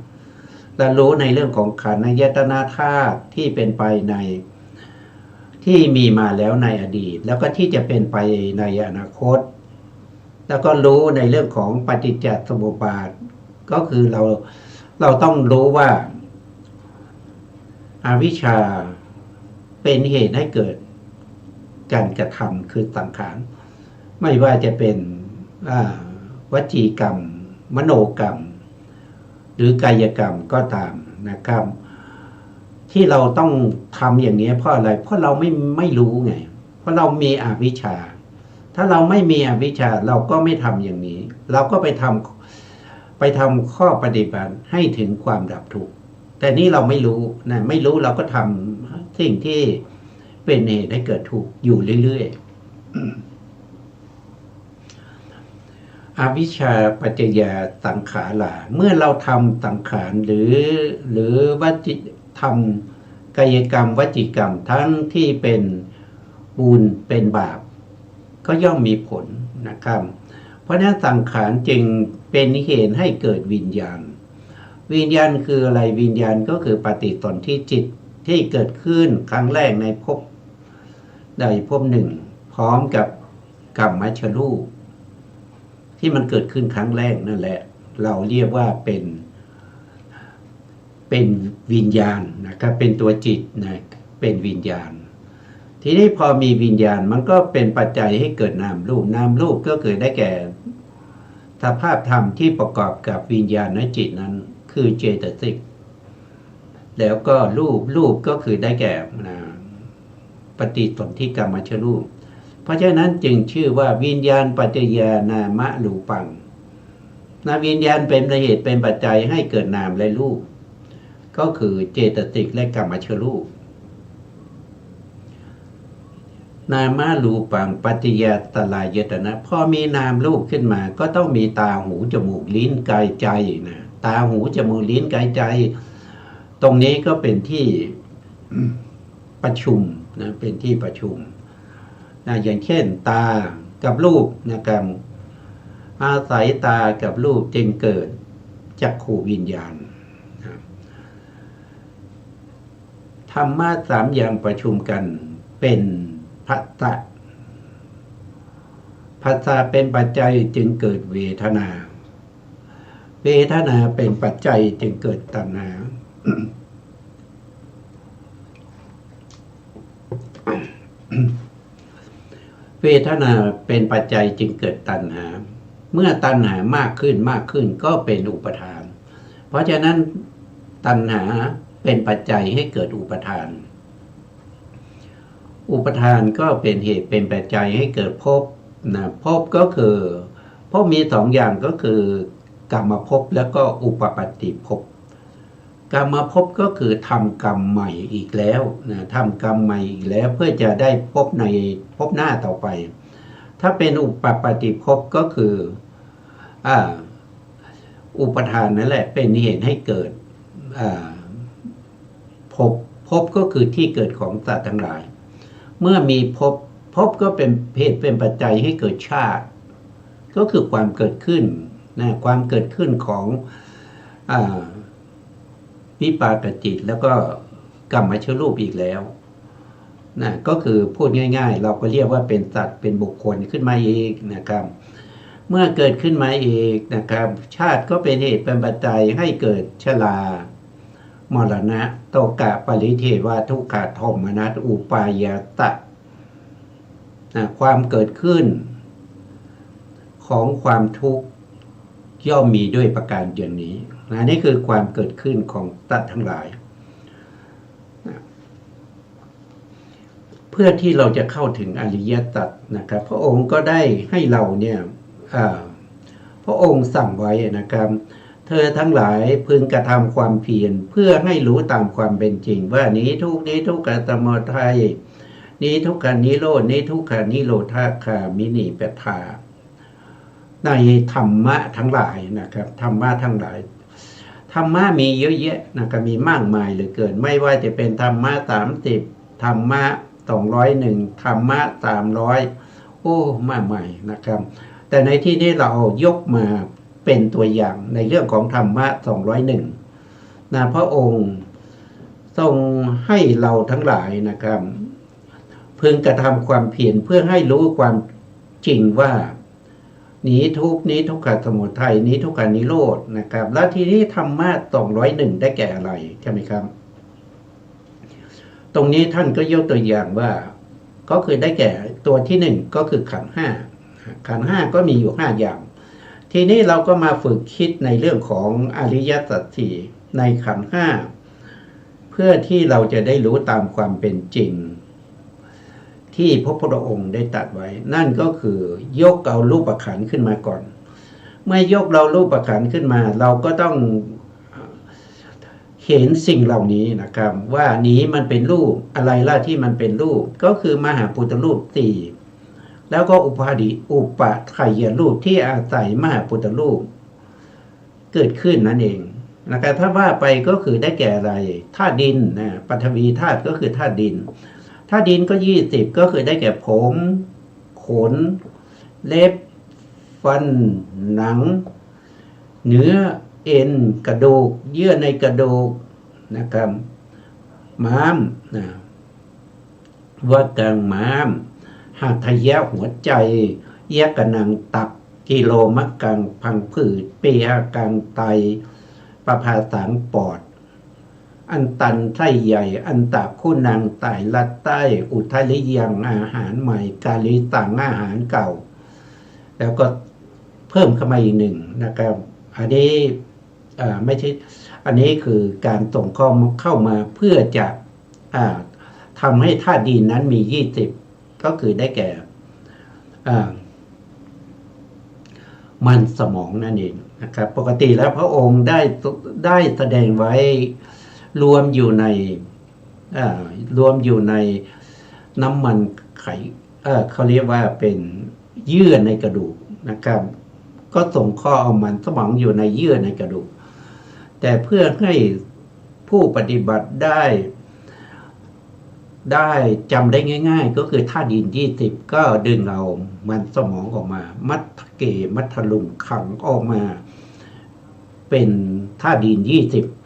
และรู้ในเรื่องของขันธ์อายตนะธาตุที่เป็นไปในที่มีมาแล้วในอดีตแล้วก็ที่จะเป็นไปในอนาคตแล้วก็รู้ในเรื่องของปฏิจจสมุปบาทก็คือเราต้องรู้ว่าอวิชชาเป็นเหตุให้เกิดการกระทำคือสังขารไม่ว่าจะเป็นวจีกรรมมโนกรรมหรือกายกรรมก็ตามนะครับที่เราต้องทำอย่างนี้เพราะอะไรเพราะเราไม่รู้ไงเพราะเรามีอวิชชาถ้าเราไม่มีอวิชชาเราก็ไม่ทำอย่างนี้เราก็ไปทำข้อปฏิบัติให้ถึงความดับทุกข์แต่นี่เราไม่รู้นะไม่รู้เราก็ทำสิ่งที่เป็นเหตุให้เกิดทุกข์อยู่เรื่อยๆอวิชชาปัจจยาสังขาราเมื่อเราทำสังขารหรือวจิทำกายกรรมวจิกรรมทั้งที่เป็นบุญเป็นบาปก็ย่อมมีผลนะครับเพราะนั้นสังขารจึงเป็นเหตุให้เกิดวิญญาณวิญญาณคืออะไรวิญญาณก็คือปฏิสนธิจิตที่เกิดขึ้นครั้งแรกในภพใดภพหนึ่งพร้อมกับกรรมชรูปที่มันเกิดขึ้นครั้งแรกนั่นแหละเราเรียกว่าเป็นวิญญาณนะครับเป็นตัวจิตนะเป็นวิญญาณทีนี้พอมีวิญญาณมันก็เป็นปัจจัยให้เกิดนามรูปก็เกิดได้แก่สภาพธรรมที่ประกอบกับวิญญาณในจิตนั้นคือเจตสิกแล้วก็รูปก็คือได้แก่ปฏิสนธิกรรมชรูปเพราะฉะนั้นจึงชื่อว่าวิญญาณปัจจยานามะรูปังวิญญาณเป็นเหตุเป็นปัจจัยให้เกิดนามและรูปก็คือเจตสิกและกรรมชรูปนามะรูปังปัจจยตลายตนะพอมีนามรูปขึ้นมาก็ต้องมีตาหูจมูกลิ้นกายใจนะตาหูจมูกลิ้นกายใจตรงนี้ก็เป็นที่ประชุมนะเป็นที่ประชุม อย่างเช่นตากับรูปนะครับอาศัยตากับรูปจึงเกิดจักขุวิญญาณธรรมะสามอย่างประชุมกันเป็นผัสสะผัสสะเป็นปัจจัยจึงเกิดเวทนาเวทนาเป็นปัจจัยจึงเกิดตัณหาเวทนาเป็นปัจจัยจึงเกิดตัณหาเมื่อตัณหามากขึ้นก็เป็นอุปทานเพราะฉะนั้นตัณหาเป็นปัจจัยให้เกิดอุปทานอุปทานก็เป็นเหตุเป็นปัจจัยให้เกิดภพภพก็คือภพมีสองอย่างก็คือกรรมภพแล้วก็อุปปัตติภพกรรมภพก็คือทำกรรมใหม่อีกแล้วทำกรรมใหม่อีกแล้วเพื่อจะได้ภพในภพหน้าต่อไปถ้าเป็นอุปปัตติภพก็คืออุปทานนั่นแหละเป็นเหตุให้เกิดภพก็คือที่เกิดของสัตว์ทั้งหลายเมื่อมีภพก็เป็นเหตุเป็นปัจจัยให้เกิดชาติก็คือความเกิดขึ้นความเกิดขึ้นของวิปากจิตแล้วก็กรรมชรูปอีกแล้วก็คือพูดง่ายๆเราก็เรียกว่าเป็นสัตว์เป็นบุคคลขึ้นมาอีกนะครับเมื่อเกิดขึ้นมาอีกนะครับชาติก็เป็นเหตุเป็นปัจจัยให้เกิดชรามรณะโตกะปริเทวะทุกขโทมนัสอุปายาตะความเกิดขึ้นของความทุกข์ย่อมมีด้วยประการอย่างนี้นี่คือความเกิดขึ้นของสัตว์ทั้งหลายเพื่อที่เราจะเข้าถึงอริยสัจนะครับพระองค์ก็ได้ให้เราเนี่ยพระองค์สั่งไว้นะครับเธอทั้งหลายพึงกระทำความเพียรเพื่อให้รู้ตามความเป็นจริงว่านี้ทุกขสมุทัยนี้ทุกขานิโรธนี้ทุกขานิโรธาคามินิปทาในธรรมะทั้งหลายนะครับธรรมะทั้งหลายธรรมะมีเยอะแยะนะครับมีมากมายเหลือเกินไม่ว่าจะเป็นธรรมะ30ธรรมะ201ธรรมะ300โอ้มากมายนะครับแต่ในที่นี้เรายกมาเป็นตัวอย่างในเรื่องของธรรมะ201พระองค์ทรงให้เราทั้งหลายนะครับพึงกระทำความเพียรเพื่อให้รู้ความจริงว่านี้ทุกขสมุทัยนี้ทุกขานิโรธนะครับแล้วทีนี้ธรรมะ201ได้แก่อะไรใช่ไหมครับตรงนี้ท่านก็ยกตัวอย่างว่าก็คือได้แก่ตัวที่1ก็คือขันธ์5ก็มีอยู่5อย่างทีนี้เราก็มาฝึกคิดในเรื่องของอริยสัจสี่ในขันธ์5เพื่อที่เราจะได้รู้ตามความเป็นจริงที่พระพุทธองค์ได้ตรัสไว้นั่นก็คือยกเอารูปขันธ์ขึ้นมาก่อนเมื่อยกเรารูปขันธ์ขึ้นมาเราก็ต้องเห็นสิ่งเหล่านี้นะครับว่านี้มันเป็นรูปอะไรล่ะที่มันเป็นรูปก็คือมหาพุทธรูป4แล้วก็อุปไทยรูปที่อาศัยมหาพุทธรูปเกิดขึ้นนั่นเองนะครับถ้าว่าไปก็คือได้แก่อะไรธาตุดินปฐวีธาตุก็คือธาตุดินธาตุดินก็20ก็คือได้แก่ผมขนเล็บฟันหนังเนื้อเอ็นกระดูกเยื่อในกระดูกนะครับม้ามวัดกลางม้ามหัตถยะหัวใจเยกนังตับกิโลมะกังพังผืดเปียกังไตประภาสังปอดอันตันไส้ใหญ่อันตาคู่นางไตลัดใต้อุทลิยังอาหารใหม่กาลิตังอาหารเก่าแล้วก็เพิ่มเข้ามาอีก1นะครับอันนี้ไม่ใช่อันนี้คือการส่งเข้ามาเพื่อจะทำให้ธาตุดินนั้นมี20ก็คือได้แก่มันสมองนั่นเองนะครับปกติแล้วพระองค์ได้แสดงไว้รวมอยู่ในน้ำมันไขเขาเรียกว่าเป็นเยื่อในกระดูกนะครับก็ส่งข้อเอามันสมองอยู่ในเยื่อในกระดูกแต่เพื่อให้ผู้ปฏิบัติได้ ได้จำได้ง่ายๆก็คือธาตุดิน20ก็ดึงเอามันสมองออกมามัดเกมัดทะลุงขังออกมาเป็นธาตุดิน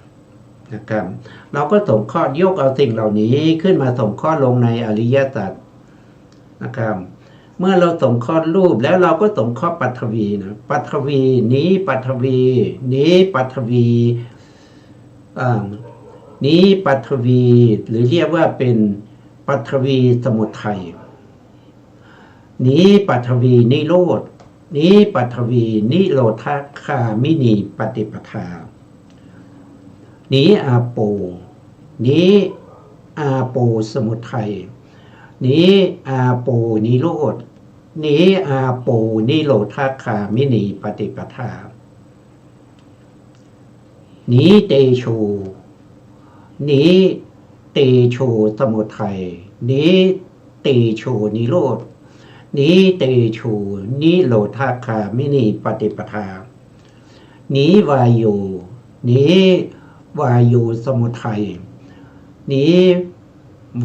20นะครับเราก็สงเคราะห์ยกเอาสิ่งเหล่านี้ขึ้นมาสงเคราะห์ลงในอริยสัจนะครับเมื่อเราสงเคราะห์รูปแล้วเราก็สงเคราะห์ปัทวีนะปัทวีนี้ปัทวีนี้ปัทวีนี้ปัทวีหรือเรียกว่าเป็นปัทวีสมุทัยนี้ปัทวีนิโรธนี้ปัทวีนิโรธคามินีปฏิปทานี้อาโปนี้อาโปสมุทัยนี้อาโปนิโรธนี้อาโปนิโรธคามินีปฏิปทานี้เตโชนี้เตโชสมุทัยนี้เตโชนิโรธนี้เตโชนิโรธคามินีปฏิปทานี้วายโยนี้วายโยสมุทัยนี้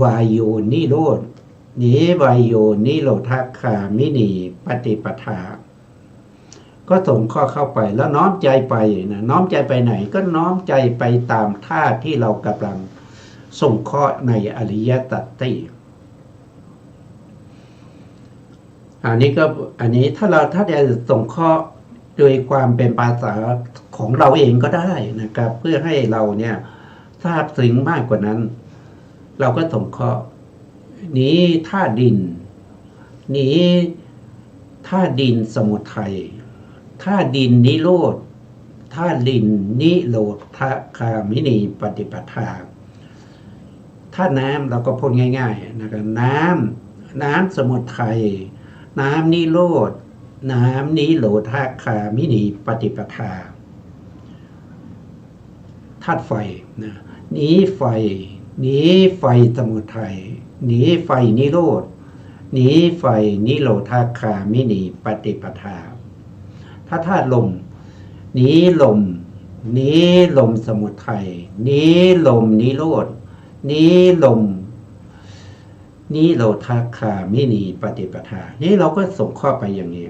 วายโยนิโรธนี้วายโยนิโรธคามินีปฏิปทาก็ส่งข้อเข้าไปแล้วน้อมใจไปนะน้อมใจไปไหนก็น้อมใจไปตามท่าที่เรากำลังส่งข้อในอริยสัจสี่อันนี้ถ้าจะส่งข้อโดยความเป็นภาษาของเราเองก็ได้นะครับเพื่อให้เราเนี่ยทราบซึ้งมากกว่านั้นเราก็ส่งข้อนี้ท่าดินนี้ท่าดินสมุทัยท่าดินนิโรธท่าดินนิโรธคามินีปฏิปทาท่าน้ำเราก็พูดง่ายๆนะครับน้ำสมุทัยน้ำนิโรธน้ำนิโรธคามินีปฏิปทาธาตุไฟนะนี้ไฟนี้ไฟสมุทัยนี้ไฟนิโรธนี้ไฟนิโรธคามินีปฏิปทาถ้าธาตุลมนี้ลมนี้ลมสมุทัยนี้ลมนิโรธนี้ลมนิโรธคามินีปฏิปทานี่เราก็ส่งข้อไปอย่างนี้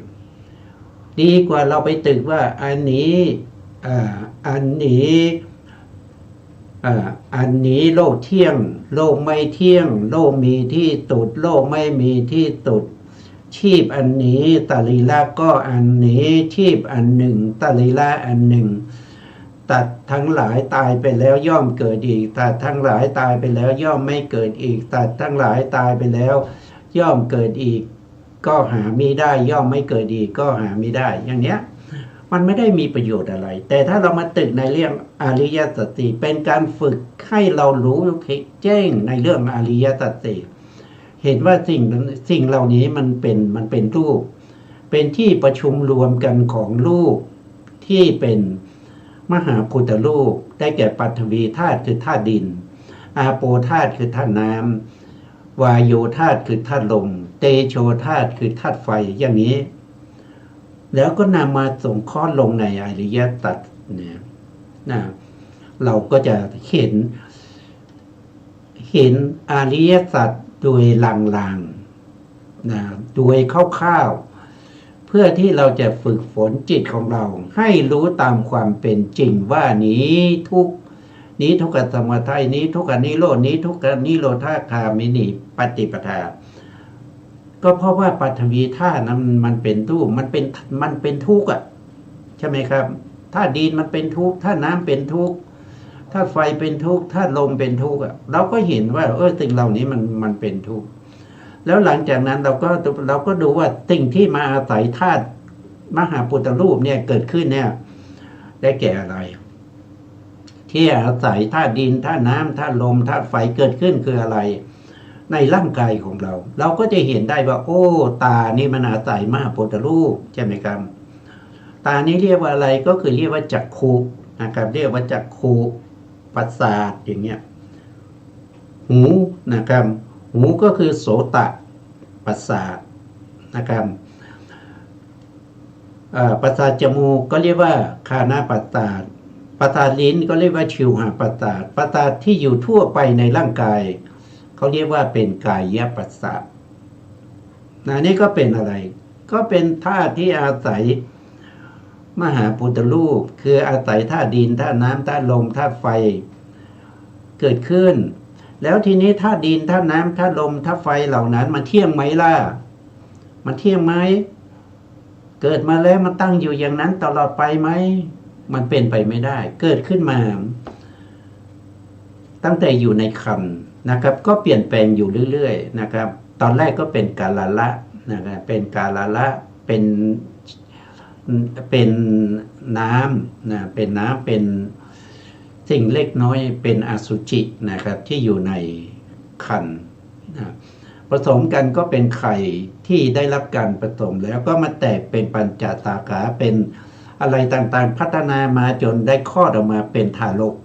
ดีกว่าเราไปตึกว่าอันนี้โลกเที่ยงโลกไม่เที่ยงโลกมีที่สุดโลกไม่มีที่สุดชีพอันนี้ตรีละก็อันนี้ชีพอันหนึ่งตรีละอันหนึ่งตัดทั้งหลายตายไปแล้วย่อมเกิดอีกตัดทั้งหลายตายไปแล้วย่อมไม่เกิดอีกตัดทั้งหลายตายไปแล้วย่อมเกิดอีกก็หาไม่ได้ย่อมไม่เกิดอีกก็หาไม่ได้อย่างเนี้ยมันไม่ได้มีประโยชน์อะไรแต่ถ้าเรามาตึกในเรื่องอริยสัจสี่เป็นการฝึกให้เรารู้แจ้งในเรื่องอริยสัจสี่เห็นว่าสิ่งเหล่านี้มันเป็นรูปเป็นที่ประชุมรวมกันของรูปที่เป็นมหาพุทธรูปได้แก่ปัทวีธาตุคือธาตุดินอาโปธาตุคือธาตุน้ำวายโยธาตุคือธาตุลมเตโชธาตุคือธาตุไฟอย่างนี้แล้วก็นำมาส่งข้อลงในอริยสัจเนี่ยนะเราก็จะเห็นอริยสัจโดยลางๆนะโดยคร่าวๆเพื่อที่เราจะฝึกฝนจิตของเราให้รู้ตามความเป็นจริงว่านี้ทุกขสมุทัยนี้ทุกขนิโรธนี้ทุกขนิโรธคามินีปฏิปทาก็เพราะว่าปฐวีธาตุนั้นมันเป็นทุกข์มันเป็นทุกข์อ่ะใช่ไหมครับธาตุดินมันเป็นทุกข์ธาตุน้ำเป็นทุกข์ธาตุไฟเป็นทุกข์ธาตุลมเป็นทุกข์อ่ะเราก็เห็นว่าสิ่งเหล่านี้มันเป็นทุกข์แล้วหลังจากนั้นเราก็ดูว่าสิ่งที่มาอาศัยธาตุมหาพุทธรูปเนี่ยเกิดขึ้นเนี่ยได้แก่อะไรที่อาศัยธาตุดินธาตุน้ำธาตุลมธาตุไฟเกิดขึ้นคืออะไรในร่างกายของเราก็จะเห็นได้ว่าตานี่มันอาศัยมหาพุทธรูปใช่ไหมครับตานี้เรียกว่าอะไรก็คือเรียกว่าจักขุนะครับเรียกว่าจักขุประสาทอย่างเงี้ยหูนะครับหูก็คือโสตประสาทนะครับประสาทจมูกก็เรียกว่าคานาประสาทประสาทลิ้นก็เรียกว่าชิวหประสาทประสาทที่อยู่ทั่วไปในร่างกาย เขาเรียกว่าเป็นกายปัสสะนี่ก็เป็นอะไรก็เป็นธาตุที่อาศัยมหาพุทธรูปคืออาศัยธาตุดินธาตุน้ำธาตุลมธาตุไฟเกิดขึ้นแล้วทีนี้ธาตุดินธาตุน้ำธาตุลมธาตุไฟเหล่านั้นมันเที่ยงไหมล่ะมันเที่ยงไหมเกิดมาแล้วมันตั้งอยู่อย่างนั้นตลอดไปไหมมันเป็นไปไม่ได้เกิดขึ้นมาตั้งแต่อยู่ในครรภ์นะครับก็เปลี่ยนแปลงอยู่เรื่อยๆนะครับตอนแรกก็เป็นกาลละนะครับเป็นกาลละเป็นน้ำนะเป็นน้ำเป็นสิ่งเล็กน้อยเป็นอสุจินะครับที่อยู่ในครรภ์นะผสมกันก็เป็นไข่ที่ได้รับการผสมแล้วก็มาแตกเป็นปัญจสาขาเป็นอะไรต่างๆพัฒนามาจนได้คลอดออกมาเป็นทารก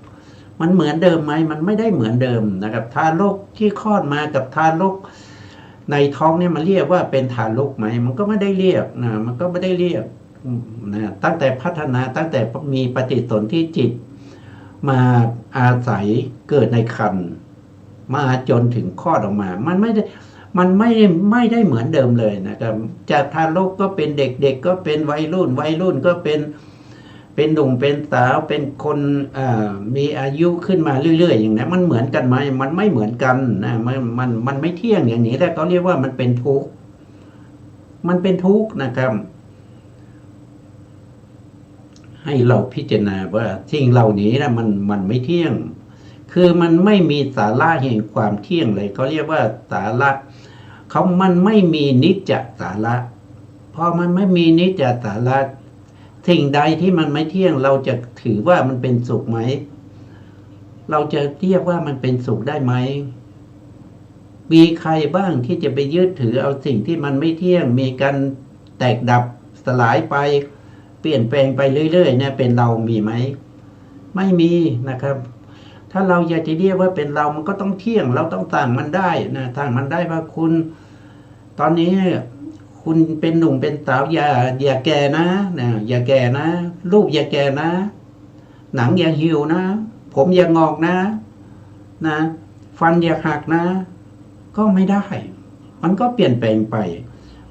มันเหมือนเดิมไหมมันไม่ได้เหมือนเดิมนะครับทารกที่คลอดมากับทารกในท้องเนี่ยมันเรียกว่าเป็นทารกไหมมันก็ไม่ได้เรียกนะมันก็ไม่ได้เรียกนะตั้งแต่พัฒนาตั้งแต่มีปฏิสนธิจิตมาอาศัยเกิดในครรภ์มาจนถึงคลอดออกมามันไม่ได้เหมือนเดิมเลยนะครับจากทารกก็เป็นเด็กก็เป็นวัยรุ่นก็เป็นหนุ่มเป็นสาวเป็นคนมีอายุขึ้นมาเรื่อยๆอย่างนี้มันเหมือนกันไหมมันไม่เหมือนกันนะมันไม่เที่ยงอย่างนี้แต่เขาเรียกว่ามันเป็นทุกข์มันเป็นทุกข์นะครับให้เราพิจารณาว่าสิ่งเหล่านี้นะมันไม่เที่ยงคือมันไม่มีสาระแห่งความเที่ยงเลยเขาเรียกว่าสาระมันไม่มีนิจจสาระพอมันไม่มีนิจจสาระสิ่งใดที่มันไม่เที่ยงเราจะถือว่ามันเป็นสุขไหมเราจะเรียกว่ามันเป็นสุขได้ไหมมีใครบ้างที่จะไปยึดถือเอาสิ่งที่มันไม่เที่ยงมีการแตกดับสลายไปเปลี่ยนแปลงไปเรื่อยๆเนี่ยเป็นเรามีไหมไม่มีนะครับถ้าเราอยากจะเรียกว่าเป็นเรามันก็ต้องเที่ยงเราต้องต่างมันได้นะต่างมันได้ว่าคุณตอนนี้คุณเป็นหนุ่มเป็นสาวอย่าแก่นะอย่าแก่นะรูปอย่าแก่นะหนังอย่าหิวนะผมอย่างงอกนะฟันอย่าหักนะก็ไม่ได้มันก็เปลี่ยนแปลงไป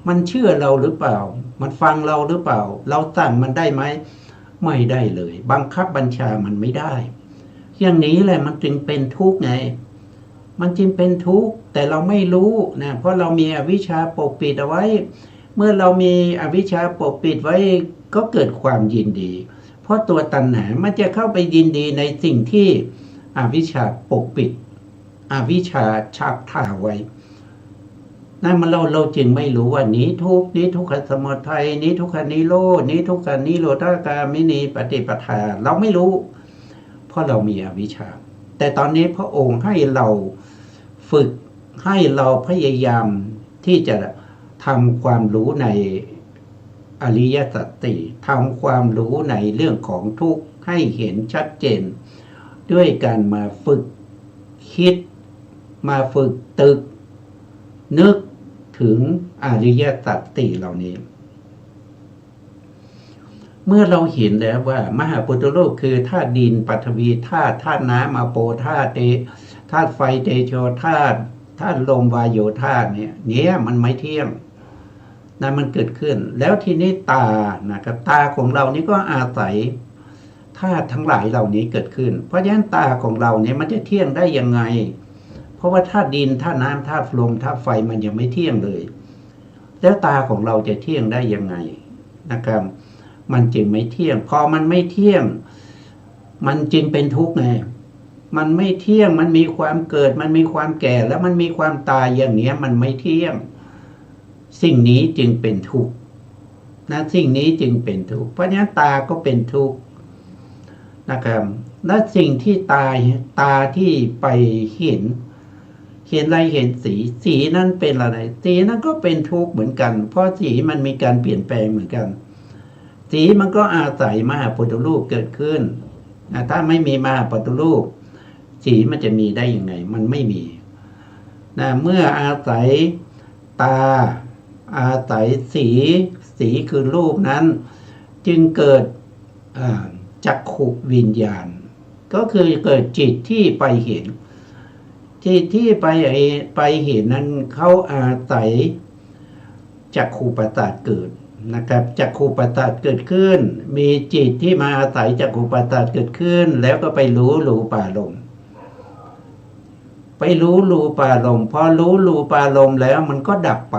มันเชื่อเราหรือเปล่ามันฟังเราหรือเปล่าเราสั่งมันได้ไหมไม่ได้เลยบังคับบัญชามันไม่ได้อย่างนี้แหละมันจึงเป็นทุกข์ไงมันจึงเป็นทุกข์แต่เราไม่รู้นะเพราะเรามีอวิชชาปกปิดเอาไว้เมื่อเรามีอวิชชาปกปิดไว้ก็เกิดความยินดีเพราะตัวตัณหามันจะเข้าไปยินดีในสิ่งที่อวิชชาปกปิดอวิชชาชักท่าไว้นั่นมันเราจึงไม่รู้ว่านี้ทุกขสมุทัยนี้ทุกขนิโรธนี้ทุกขนิโรธกามินีปฏิปทาเราไม่รู้เพราะเรามีอวิชชาแต่ตอนนี้พระองค์ให้เราฝึกให้เราพยายามที่จะทำความรู้ในอริยสัจสี่ทำความรู้ในเรื่องของทุกข์ให้เห็นชัดเจนด้วยการมาฝึกคิดมาฝึกตึกนึกถึงอริยสัจสี่เหล่านี้เมื่อเราเห็นแล้วว่ามหาพุทธโลกคือธาตุดินปฐวีธาตุน้ำอโปธาตุธาตุไฟเตโชธาตุลมวายโยธาตุเนี่ยมันไม่เที่ยงนะมันเกิดขึ้นแล้วทีนี้ตานะครับตาของเรานี่ก็อาศัยธาตุทั้งหลายเหล่านี้เกิดขึ้นเพราะฉะนั้นตาของเราเนี่ยมันจะเที่ยงได้ยังไงเพราะว่าธาตุดินธาตุน้ำธาตุลมธาตุไฟมันยังไม่เที่ยงเลยแล้วตาของเราจะเที่ยงได้ยังไงนะครับมันจึงไม่เที่ยงพอมันไม่เที่ยงมันจึงเป็นทุกข์ไงมันไม่เที่ยงมันมีความเกิดมันมีความแก่แล้วมันมีความตายอย่างนี้มันไม่เที่ยงสิ่งนี้จึงเป็นทุกข์นะสิ่งนี้จึงเป็นทุกข์เพราะฉะนั้นตาก็เป็นทุกข์นะครับและสิ่งที่ตาที่ไปเห็นอะไรเห็นสีนั้นเป็นอะไรสีนั้นก็เป็นทุกข์เหมือนกันเพราะสีมันมีการเปลี่ยนแปลงเหมือนกันสีมันก็อาศัยมหาพุทธรูปเกิดขึ้นนะถ้าไม่มีมหาพุทธรูปสีมันจะมีได้ยังไงมันไม่มีนะเมื่ออาศัยตาอาศัยสีคือรูปนั้นจึงเกิดจักขุวิญญาณก็คือเกิดจิตที่ไปเห็นจ ที่ไปเห็นนั้นเขาอาศัยจักขุประสาทเกิดนะครับจักขุประสาทเกิดขึ้นมีจิตที่มาอาศัยจักขุประสาทเกิดขึ้นแล้วก็ไปรู้รูปารมณ์ไปรู้รูปารมณ์พอรู้รูปารมณ์แล้วมันก็ดับไป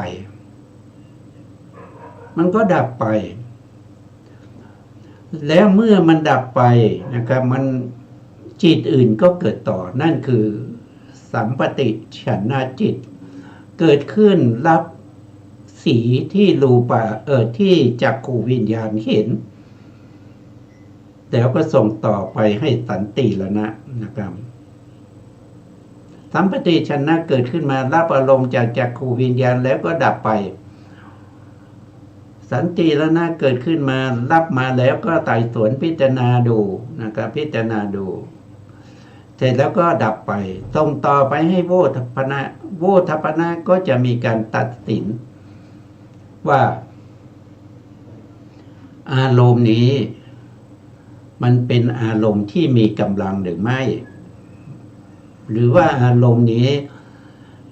แล้วเมื่อมันดับไปนะครับมันจิตอื่นก็เกิดต่อนั่นคือสัมปติฉันนะจิตเกิดขึ้นรับสีที่รูปะที่จักขุวิญญาณเห็นแล้วก็ส่งต่อไปให้สันติละนะครับสัมปติฉันนะเกิดขึ้นมารับอารมณ์จากจักขุวิญญาณแล้วก็ดับไปสันติละนะเกิดขึ้นมารับมาแล้วก็ไต่สวนพิจารณาดูนะครับพิจารณาดูเสร็จแล้วก็ดับไปส่งต่อไปให้โวทัพพนะก็จะมีการตัดสินว่าอารมณ์นี้มันเป็นอารมณ์ที่มีกำลังหรือไม่หรือว่าอารมณ์นี้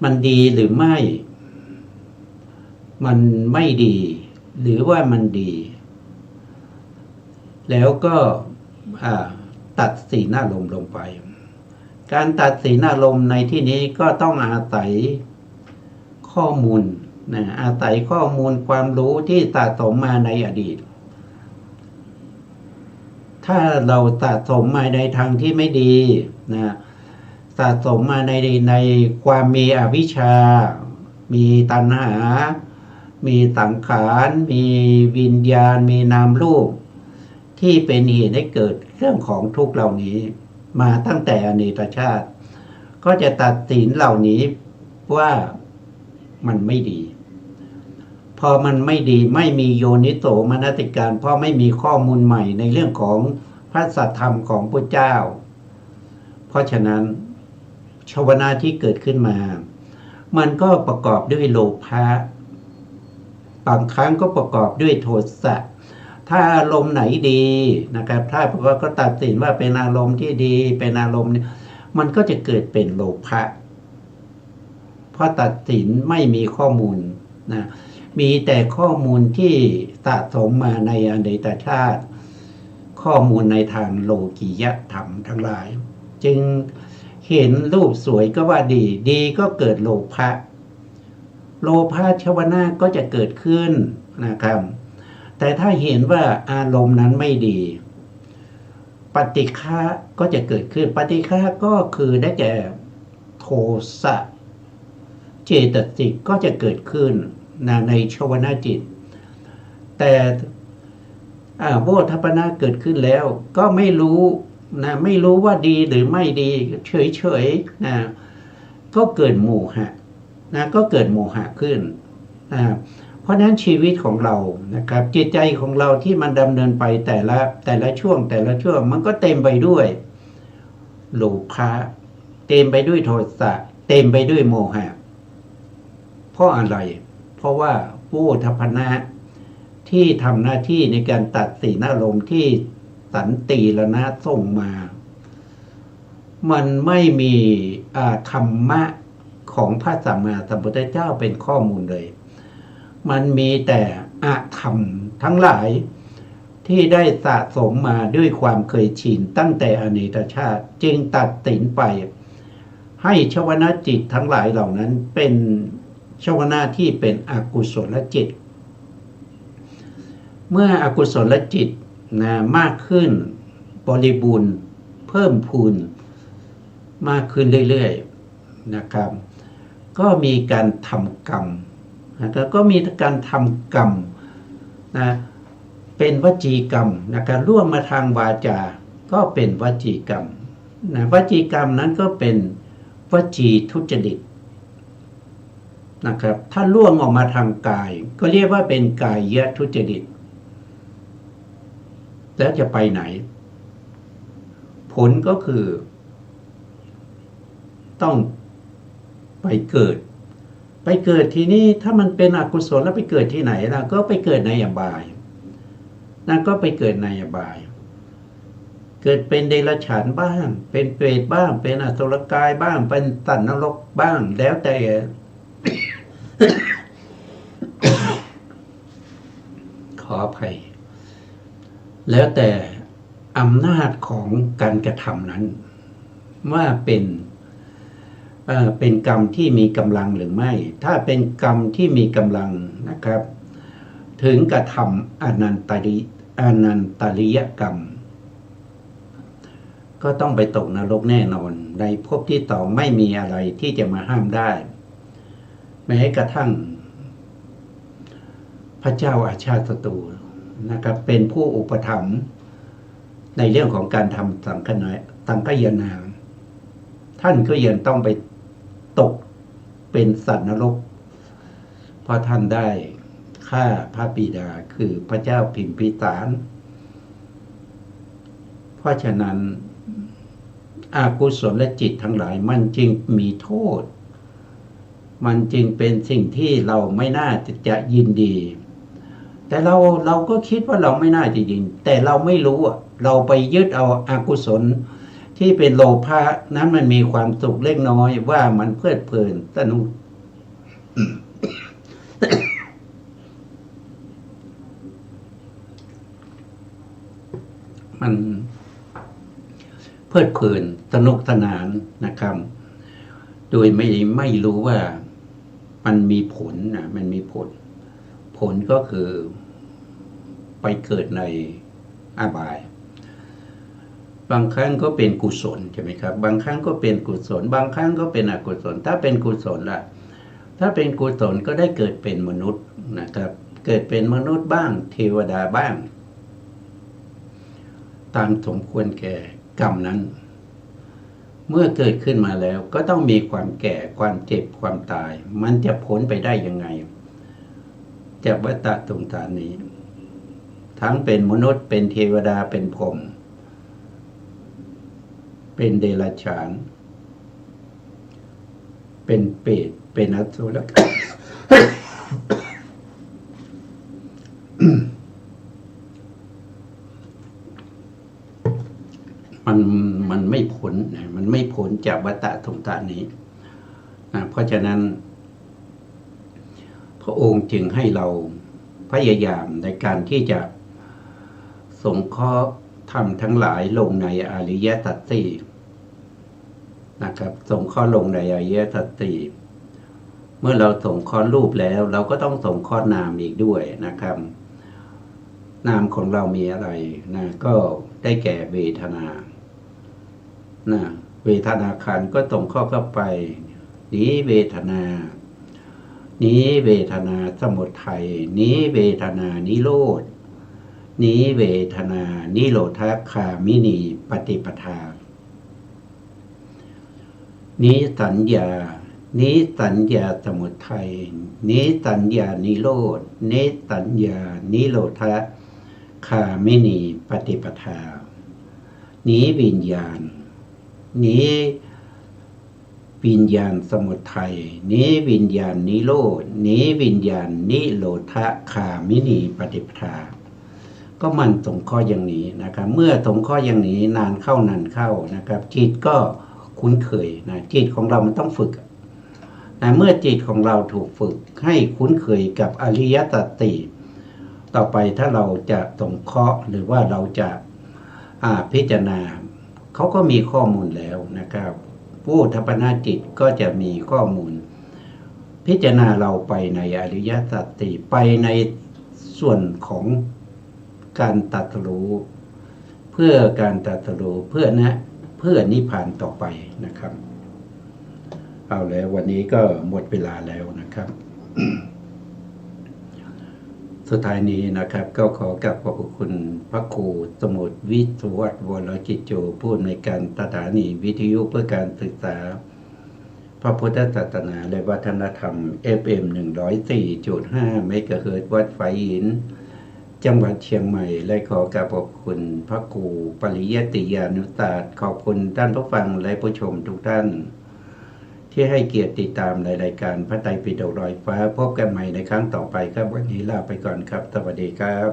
มันดีหรือไม่มันไม่ดีหรือว่ามันดีแล้วก็ตัดสินอารมณ์ลงไปการตัดสินอารมณ์ในที่นี้ก็ต้องอาศัยข้อมูลอาศัยข้อมูลความรู้ที่สะสมมาในอดีตถ้าเราสะสมมาในทางที่ไม่ดีสะสมมาในความมีอวิชชามีตัณหามีสังขารมีวิญญาณมีนามรูปที่เป็นเหตุให้เกิดเรื่องของทุกข์เหล่านี้มาตั้งแต่อดีตชาติก็จะตัดสินเหล่านี้ว่ามันไม่ดีพอมันไม่ดีไม่มีโยนิโสมนสิการเพราะไม่มีข้อมูลใหม่ในเรื่องของพระสัทธรรมของพระเจ้าเพราะฉะนั้นชวนาที่เกิดขึ้นมามันก็ประกอบด้วยโลภะบางครั้งก็ประกอบด้วยโทสะถ้าอารมณ์ไหนดีนะครับถ้าก็ตัดสินว่าเป็นอารมณ์ที่ดีเป็นอารมณ์มันก็จะเกิดเป็นโลภะเพราะตัดสินไม่มีข้อมูลมีแต่ข้อมูลที่สะสมมาในอดีตชาติข้อมูลในทางโลกียธรรมทั้งหลายจึงเห็นรูปสวยก็ว่าดีก็เกิดโลภะชวนะก็จะเกิดขึ้นนะครับแต่ถ้าเห็นว่าอารมณ์นั้นไม่ดีปฏิฆะก็จะเกิดขึ้นปฏิฆะก็คือได้แก่โทสะเจตสิกก็จะเกิดขึ้นในชวนาจิตแต่โวทัพพนะเกิดขึ้นแล้วก็ไม่รู้ไม่รู้ว่าดีหรือไม่ดีเฉยก็เกิดโมหะก็เกิดโมหะขึ้นเพราะนั้นชีวิตของเรานะครับจิตใจของเราที่มันดำเนินไปแต่ละช่วงมันก็เต็มไปด้วยโลภะเต็มไปด้วยโทสะเต็มไปด้วยโมหะเพราะอะไรเพราะว่าโวทัพพนะที่ทำหน้าที่ในการตัดสินอารมณ์ที่สันติละนะส่งมามันไม่มีธรรมะของพระสัมมาสัมพุทธเจ้าเป็นข้อมูลเลยมันมีแต่อธรรมทั้งหลายที่ได้สะสมมาด้วยความเคยชินตั้งแต่อดีตชาติจึงตัดสินไปให้ชวนาจิตทั้งหลายเหล่านั้นเป็นชวนาที่เป็นอกุศลจิตเมื่ออกุศลจิตมากขึ้นบริบูรณ์เพิ่มพูนมากขึ้นเรื่อยๆนะครับก็มีการทำกรรมแล้วก็มีการทำกรรมเป็นวจีกรรมนะครับร่วมมาทางวาจาก็เป็นวจีกรรมวจีกรรมนั้นก็เป็นวจีทุจริตนะครับถ้าล่วงออกมาทางกายก็เรียกว่าเป็นกายทุจริตแล้วจะไปไหนผลก็คือต้องไปเกิดทีนี้ถ้ามันเป็นอกุศลแล้วไปเกิดที่ไหนล่ะก็ไปเกิดในอบายก็ไปเกิดในอบายเ กิดเป็นเดรัจฉานบ้าง เป็นเปรตบ้าง เป็นอสุรกายบ้าง เป็นสัตว์นรกบ้าง แล้วแต่ ขออภัย แล้วแต่อำนาจของการกระทำนั้นว่าเป็นกรรมที่มีกำลังหรือไม่ ถ้าเป็นกรรมที่มีกำลังนะครับ ถึงกระทำอนันตริยกรรม ก็ต้องไปตกนรกแน่นอน ในภพที่ต่อไม่มีอะไรที่จะมาห้ามได้ แม้กระทั่งพระเจ้าอาชาติศัตรูนะครับ เป็นผู้อุปถัมภ์ในเรื่องของการทำสังฆยนา ท่านก็ยังต้องไปตกเป็นสัตว์นรก เพราะท่านได้ฆ่าพระบิดาคือพระเจ้าพิมพิสาร เพราะฉะนั้นอกุศลจิตทั้งหลายมันจึงมีโทษ มันจึงเป็นสิ่งที่เราไม่น่าจะยินดี แต่เราก็คิดว่าเราไม่น่าจะยินดีแต่เราไม่รู้เราไปยึดเอาอกุศลที่เป็นโลภะนั้นมันมีความสุขเล็กน้อยว่ามันเพลิดเพลินสนุก มันเพลิดเพลินสนุกสนานนะครับ โดยไม่รู้ว่ามันมีผลนะมันมีผลก็คือไปเกิดในอบาย บางครั้งก็เป็นกุศลใช่ไหมครับบางครั้งก็เป็นกุศลบางครั้งก็เป็นอกุศลถ้าเป็นกุศลล่ะถ้าเป็นกุศลก็ได้เกิดเป็นมนุษย์นะครับเกิดเป็นมนุษย์บ้างเทวดาบ้างตามสมควรแก่กรรมนั้นเมื่อเกิดขึ้นมาแล้วก็ต้องมีความแก่ความเจ็บความตายมันจะพ้นไปได้ยังไงจากวัฏสงสารนี้ทั้งเป็นมนุษย์เป็นเทวดาเป็นพรหมเป็นเดรัจฉานเป็นเปรตเป็นอสุรกาย มันไม่พ้นมันไม่พ้นจากวัฏสงสารนี้เพราะฉะนั้นพระองค์จึงให้เราพยายามในการที่จะสงเคราะห์ธรรมทั้งหลายลงในอริยสัจสี่นะครับสงเคราะห์ลงในอริยสัจสี่เมื่อเราสงเคราะห์รูปแล้วเราก็ต้องสงเคราะห์นามอีกด้วยนะครับนามของเรามีอะไรนะก็ได้แก่เวทนานะเวทนาขันธ์ก็สงเคราะห์เข้าไปนี้เวทนานี้เวทนาสมุทัยนี้เวทนานิโรธนี้เวทนานิโรธคามินีปฏิปทานี้สัญญานี้สัญญาสมุทัยนี้สัญญานิโรธนี้สัญญานิโรธคามินีปฏิปทานี้วิญญาณนี้วิญญาณสมุทัยนี้วิญญาณนิโรธนี้วิญญาณนิโรธคามินีปฏิปทาก็มันสงเคราะห์อย่างนี้นะครับเมื่อสงเคราะห์อย่างนี้นานเข้นะครับจิตก็คุ้นเคยนะจิตของเรามันต้องฝึกนะเมื่อจิตของเราถูกฝึกให้คุ้นเคยกับอริยสัจสี่ต่อไปถ้าเราจะสงเคราะห์หรือว่าเราจะพิจารณาเขาก็มีข้อมูลแล้วนะครับผู้ทัปนาจิตก็จะมีข้อมูลพิจารณาเราไปในอริยสัจสี่ไปในส่วนของการตรัสรู้เพื่อการตรัสรู้เพื่อนิพพานต่อไปนะครับเอาแล้ววันนี้ก็หมดเวลาแล้วนะครับ สุดท้ายนี้นะครับก็ขอกราบขอบคุณพระครูสมุทรวิศวัตรวรกิจโจผู้อำนวยการสถานีวิทยุเพื่อการศึกษาพระพุทธศาสนาและวัฒนธรรม FM 104.5 เมกะเฮิรตซ์วัดไฟหินจังหวัดเชียงใหม่และขอกราบขอบคุณพระครูปริยัติยานุศาสตร์ขอบคุณท่านผู้ฟังและผู้ชมทุกท่านที่ให้เกียรติติดตามในรายการพระไตรปิฎกลอยฟ้าพบกันใหม่ในครั้งต่อไปครับวันนี้ลาไปก่อนครับสวัสดีครับ